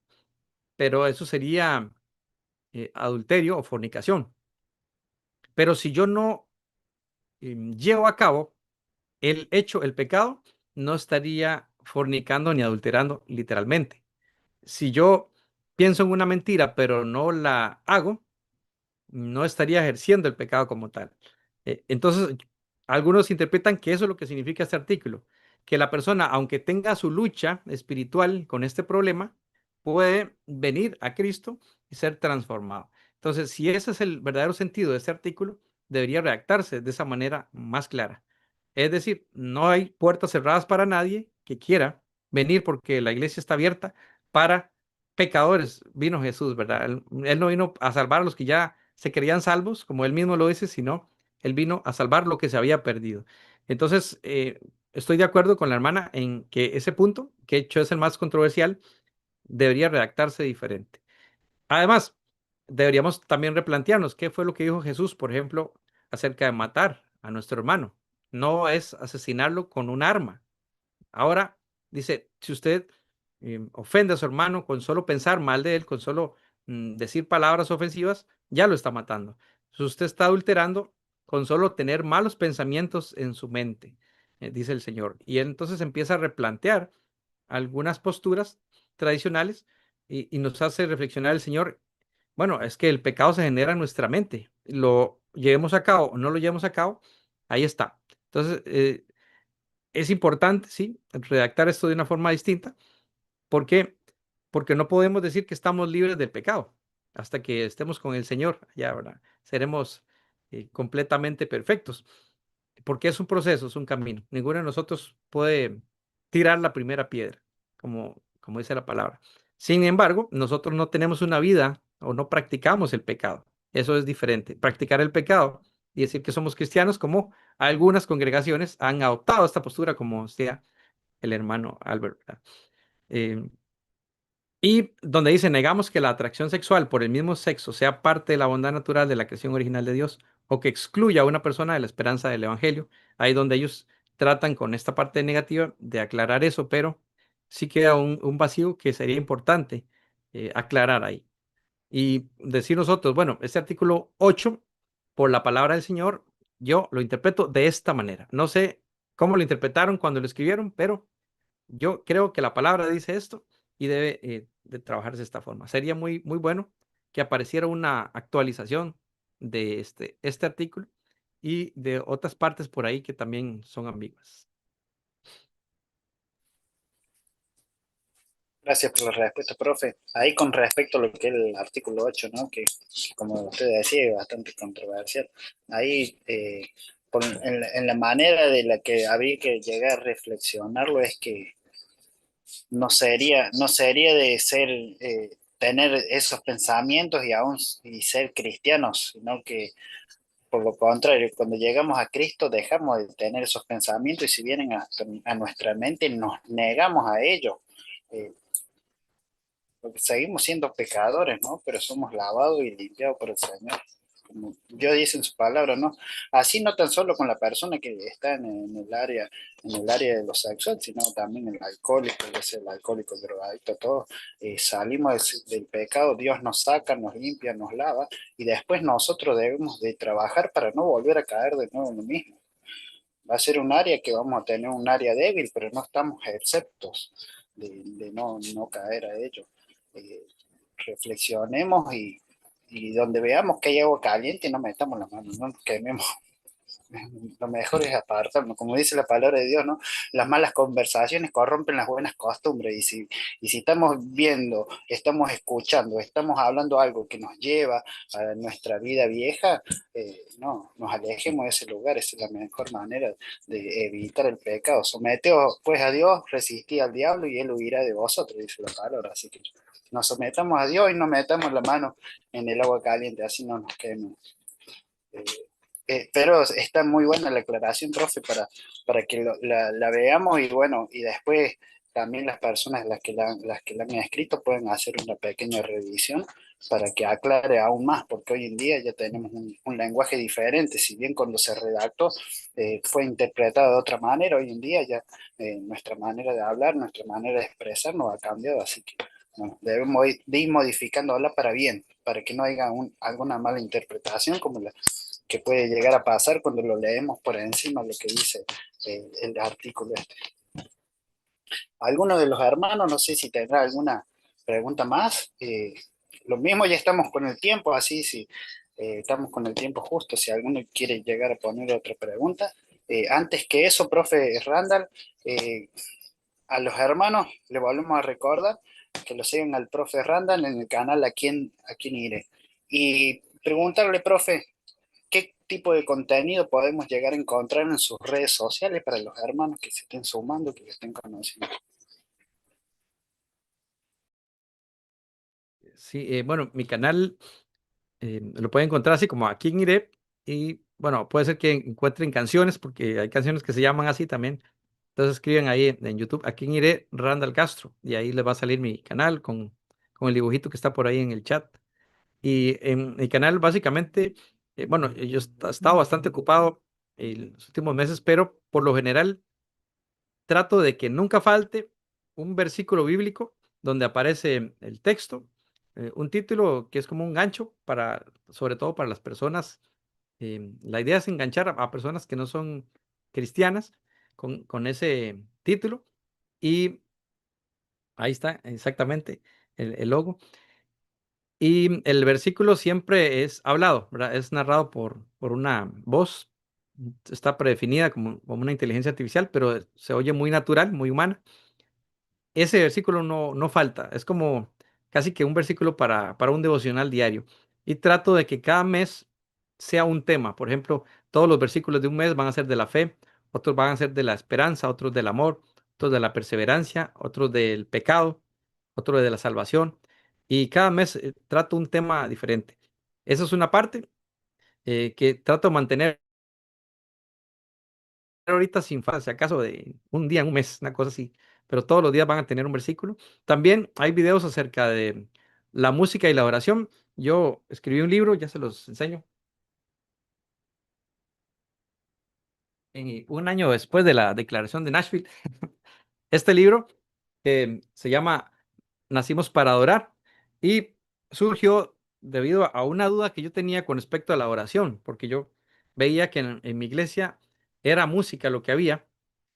pero eso sería adulterio o fornicación. Pero si yo no llevo a cabo el hecho, el pecado, no estaría fornicando ni adulterando literalmente. Si yo pienso en una mentira, pero no la hago, no estaría ejerciendo el pecado como tal. Entonces, algunos interpretan que eso es lo que significa este artículo, que la persona, aunque tenga su lucha espiritual con este problema, puede venir a Cristo y ser transformado. Entonces, si ese es el verdadero sentido de este artículo, debería redactarse de esa manera más clara. Es decir, no hay puertas cerradas para nadie que quiera venir, porque la iglesia está abierta para pecadores. Vino Jesús, ¿verdad? Él no vino a salvar a los que ya se creían salvos, como él mismo lo dice, sino él vino a salvar lo que se había perdido. Entonces, estoy de acuerdo con la hermana en que ese punto, que de hecho es el más controversial, debería redactarse diferente. Además, deberíamos también replantearnos qué fue lo que dijo Jesús, por ejemplo, acerca de matar a nuestro hermano. No es asesinarlo con un arma. Ahora dice, si usted ofende a su hermano con solo pensar mal de él, con solo decir palabras ofensivas, ya lo está matando. Si usted está adulterando con solo tener malos pensamientos en su mente, dice el Señor. Y él entonces empieza a replantear algunas posturas tradicionales y nos hace reflexionar el Señor. Bueno, es que el pecado se genera en nuestra mente. Lo llevemos a cabo o no lo llevemos a cabo, ahí está. Entonces, es importante, sí, redactar esto de una forma distinta. ¿Por qué? Porque no podemos decir que estamos libres del pecado hasta que estemos con el Señor. Ya, ¿verdad? Seremos completamente perfectos. Porque es un proceso, es un camino. Ninguno de nosotros puede tirar la primera piedra, como dice la palabra. Sin embargo, nosotros no tenemos una vida o no practicamos el pecado. Eso es diferente. Practicar el pecado y decir que somos cristianos, como algunas congregaciones han adoptado esta postura, como sea el hermano Albert, ¿verdad? Eh, y donde dice, negamos que la atracción sexual por el mismo sexo sea parte de la bondad natural de la creación original de Dios o que excluya a una persona de la esperanza del Evangelio. Ahí donde ellos tratan con esta parte negativa de aclarar eso, pero sí queda un vacío que sería importante aclarar ahí. Y decir nosotros, bueno, este artículo 8, por la palabra del Señor, yo lo interpreto de esta manera. No sé cómo lo interpretaron cuando lo escribieron, pero yo creo que la palabra dice esto y debe de trabajarse de esta forma. Sería muy, muy bueno que apareciera una actualización de este artículo y de otras partes por ahí que también son ambiguas. Gracias por la respuesta, profe. Ahí con respecto a lo que es el artículo 8, ¿no? Que como usted decía, es bastante controversial. Ahí, en la manera de la que habría que llegar a reflexionarlo es que no sería de ser, tener esos pensamientos y aún y ser cristianos, sino que por lo contrario, cuando llegamos a Cristo dejamos de tener esos pensamientos y si vienen a nuestra mente nos negamos a ellos. Eh, Porque seguimos siendo pecadores, ¿no? Pero somos lavados y limpiados por el Señor. Como Dios dice en su palabra, ¿no? Así no tan solo con la persona que está en el área de lo sexual, sino también el alcohólico, el alcohólico, el drogadicto, todo. Salimos del pecado, Dios nos saca, nos limpia, nos lava, y después nosotros debemos de trabajar para no volver a caer de nuevo en lo mismo. Va a ser un área que vamos a tener un área débil, pero no estamos exceptos de no caer a ello. Eh, Reflexionemos y donde veamos que hay agua caliente, no metamos la mano, no nos quememos. Lo mejor es apartarnos, como dice la palabra de Dios, ¿no? Las malas conversaciones corrompen las buenas costumbres y si estamos viendo, estamos escuchando, estamos hablando algo que nos lleva a nuestra vida vieja, no, nos alejemos de ese lugar, esa es la mejor manera de evitar el pecado. Someteos pues a Dios, resistid al diablo y él huirá de vosotros, dice la palabra, así que nos sometamos a Dios y no metamos la mano en el agua caliente, así no nos quememos. Eh, pero está muy buena la aclaración, profe, para que la veamos y bueno, y después también las personas las que la han escrito pueden hacer una pequeña revisión para que aclare aún más, porque hoy en día ya tenemos un lenguaje diferente, si bien cuando se redactó fue interpretado de otra manera, hoy en día ya nuestra manera de hablar, nuestra manera de expresarnos ha cambiado, así que bueno, debemos de ir modificándola para bien, para que no haya alguna mala interpretación como la que puede llegar a pasar cuando lo leemos por encima de lo que dice el artículo este. ¿Alguno de los hermanos, no sé si tendrá alguna pregunta más? Lo mismo, ya estamos con el tiempo, así si estamos con el tiempo justo, si alguno quiere llegar a poner otra pregunta. Antes que eso, profe Randall, a los hermanos le volvemos a recordar que lo sigan al profe Randall en el canal a quién iré. Y preguntarle, profe, ¿qué tipo de contenido podemos llegar a encontrar en sus redes sociales para los hermanos que se estén sumando, que lo estén conociendo? Sí, bueno, mi canal lo pueden encontrar así como aquí en Iré y bueno, puede ser que encuentren canciones porque hay canciones que se llaman así también. Entonces escriben ahí en YouTube, aquí en Iré, Randall Castro y ahí les va a salir mi canal con el dibujito que está por ahí en el chat. Y en mi canal básicamente, bueno, yo he estado bastante ocupado en los últimos meses, pero por lo general trato de que nunca falte un versículo bíblico donde aparece el texto, un título que es como un gancho para, sobre todo para las personas. La idea es enganchar a personas que no son cristianas con ese título y ahí está exactamente el logo. Y el versículo siempre es hablado, ¿verdad? Es narrado por una voz, está predefinida como una inteligencia artificial, pero se oye muy natural, muy humana. Ese versículo no falta, es como casi que un versículo para un devocional diario. Y trato de que cada mes sea un tema. Por ejemplo, todos los versículos de un mes van a ser de la fe, otros van a ser de la esperanza, otros del amor, otros de la perseverancia, otros del pecado, otros de la salvación. Y cada mes trato un tema diferente. Esa es una parte que trato de mantener ahorita sin falta, si acaso de un día, un mes, una cosa así, pero todos los días van a tener un versículo. También hay videos acerca de la música y la oración. Yo escribí un libro, ya se los enseño. Un año después de la declaración de Nashville, este libro se llama Nacimos para adorar y surgió debido a una duda que yo tenía con respecto a la oración, porque yo veía que en mi iglesia era música lo que había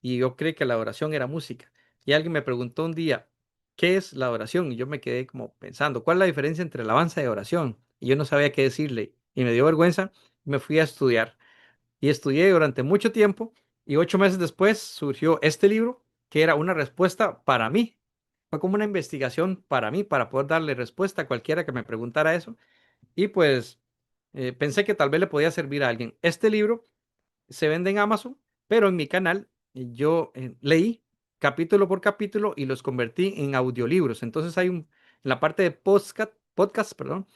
y yo creí que la oración era música. Y alguien me preguntó un día, ¿qué es la oración? Y yo me quedé como pensando, ¿cuál es la diferencia entre alabanza y oración? Y yo no sabía qué decirle y me dio vergüenza y me fui a estudiar. Y estudié durante mucho tiempo y 8 meses después surgió este libro que era una respuesta para mí fue como una investigación para mí, para poder darle respuesta a cualquiera que me preguntara eso. Y pues pensé que tal vez le podía servir a alguien. Este libro se vende en Amazon, pero en mi canal yo leí capítulo por capítulo y los convertí en audiolibros. Entonces en la parte de podcast, perdón,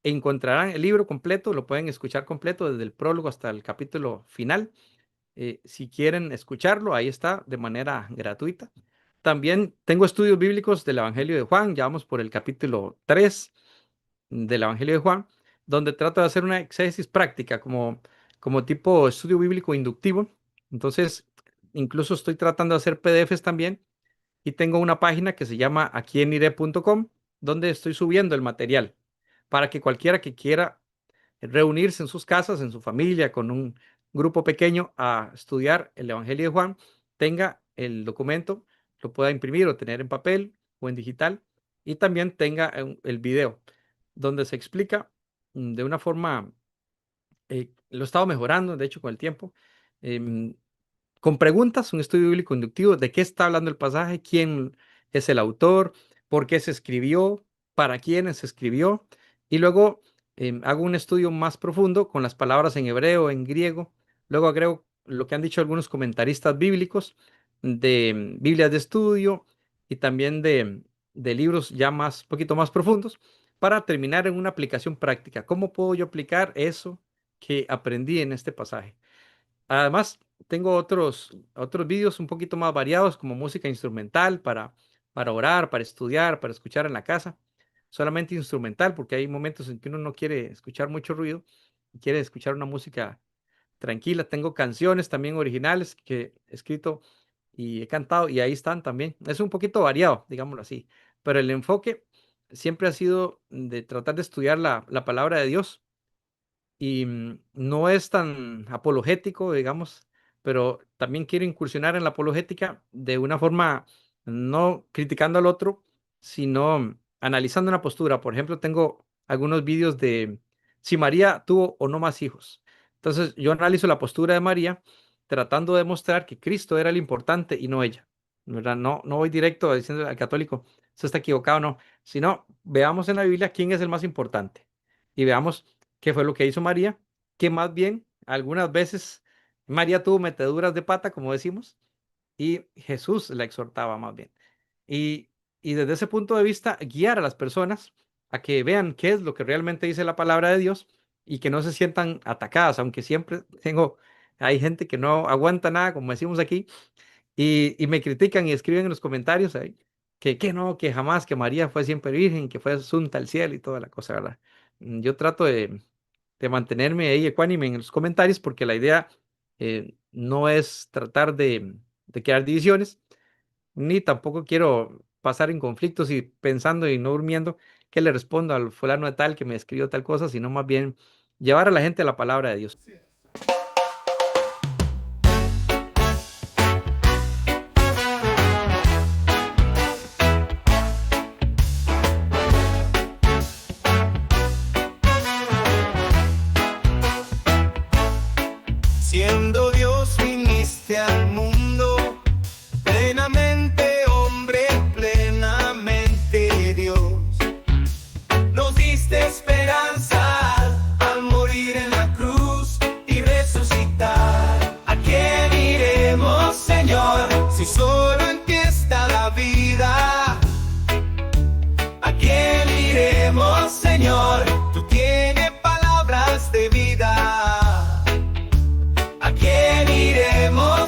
encontrarán el libro completo, lo pueden escuchar completo desde el prólogo hasta el capítulo final. Si quieren escucharlo, ahí está de manera gratuita. También tengo estudios bíblicos del Evangelio de Juan, ya vamos por el capítulo 3 del Evangelio de Juan, donde trato de hacer una exégesis práctica como tipo estudio bíblico inductivo. Entonces, incluso estoy tratando de hacer PDFs también y tengo una página que se llama aquieniré.com, donde estoy subiendo el material para que cualquiera que quiera reunirse en sus casas, en su familia, con un grupo pequeño a estudiar el Evangelio de Juan, tenga el documento, lo pueda imprimir o tener en papel o en digital, y también tenga el video donde se explica de una forma, lo he estado mejorando, de hecho, con el tiempo, em, con preguntas, un estudio bíblico inductivo, de qué está hablando el pasaje, quién es el autor, por qué se escribió, para quiénes se escribió, y luego hago un estudio más profundo con las palabras en hebreo, en griego, luego agrego lo que han dicho algunos comentaristas bíblicos de Biblias de estudio y también de libros ya poquito más profundos, para terminar en una aplicación práctica. ¿Cómo puedo yo aplicar eso que aprendí en este pasaje? Además, tengo otros vídeos un poquito más variados, como música instrumental para orar, para estudiar, para escuchar en la casa. Solamente instrumental, porque hay momentos en que uno no quiere escuchar mucho ruido y quiere escuchar una música tranquila. Tengo canciones también originales que he escrito y he cantado, y ahí están también. Es un poquito variado, digámoslo así, pero el enfoque siempre ha sido de tratar de estudiar la palabra de Dios, y no es tan apologético, digamos, pero también quiero incursionar en la apologética de una forma no criticando al otro, sino analizando una postura. Por ejemplo, tengo algunos vídeos de si María tuvo o no más hijos. Entonces, yo analizo la postura de María tratando de demostrar que Cristo era el importante y no ella, ¿verdad? No voy directo diciendo al católico, eso está equivocado, no, sino veamos en la Biblia quién es el más importante y veamos qué fue lo que hizo María, que más bien algunas veces María tuvo meteduras de pata, como decimos, y Jesús la exhortaba más bien. Y, y desde ese punto de vista, guiar a las personas a que vean qué es lo que realmente dice la palabra de Dios y que no se sientan atacadas, aunque siempre hay gente que no aguanta nada, como decimos aquí, y me critican y escriben en los comentarios ahí, que no, que jamás, que María fue siempre virgen, que fue asunta al cielo y toda la cosa, ¿verdad? Yo trato de mantenerme ahí ecuánime en los comentarios, porque la idea no es tratar de crear divisiones, ni tampoco quiero pasar en conflictos y pensando y no durmiendo que le respondo al fulano de tal que me escribió tal cosa, sino más bien llevar a la gente a la palabra de Dios. Siendo Dios viniste al mundo, plenamente hombre, plenamente Dios. Nos diste esperanza al morir en la cruz y resucitar. ¿A quién iremos, Señor, si solo en ti está la vida? ¿A quién iremos, Señor? Tú tienes palabras de vida.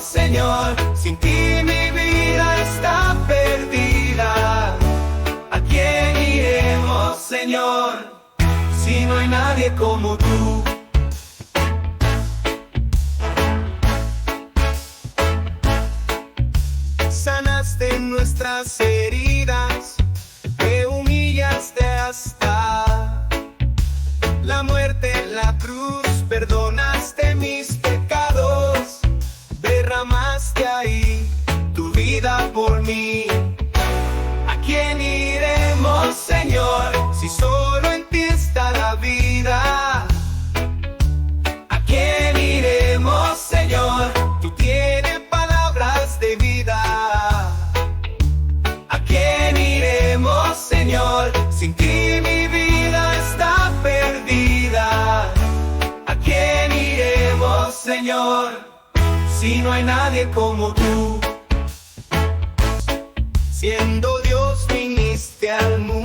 Señor, sin ti mi vida está perdida. ¿A quién iremos, Señor, si no hay nadie como tú? Sanaste nuestras heridas, te humillaste hasta la muerte en la cruz, perdonaste mis pecados. Derramaste ahí tu vida por mí. ¿A quién iremos, Señor, si solo en ti está la vida? ¿A quién iremos, Señor? Tú tienes palabras de vida. ¿A quién no hay nadie como tú. Siendo Dios viniste al mundo.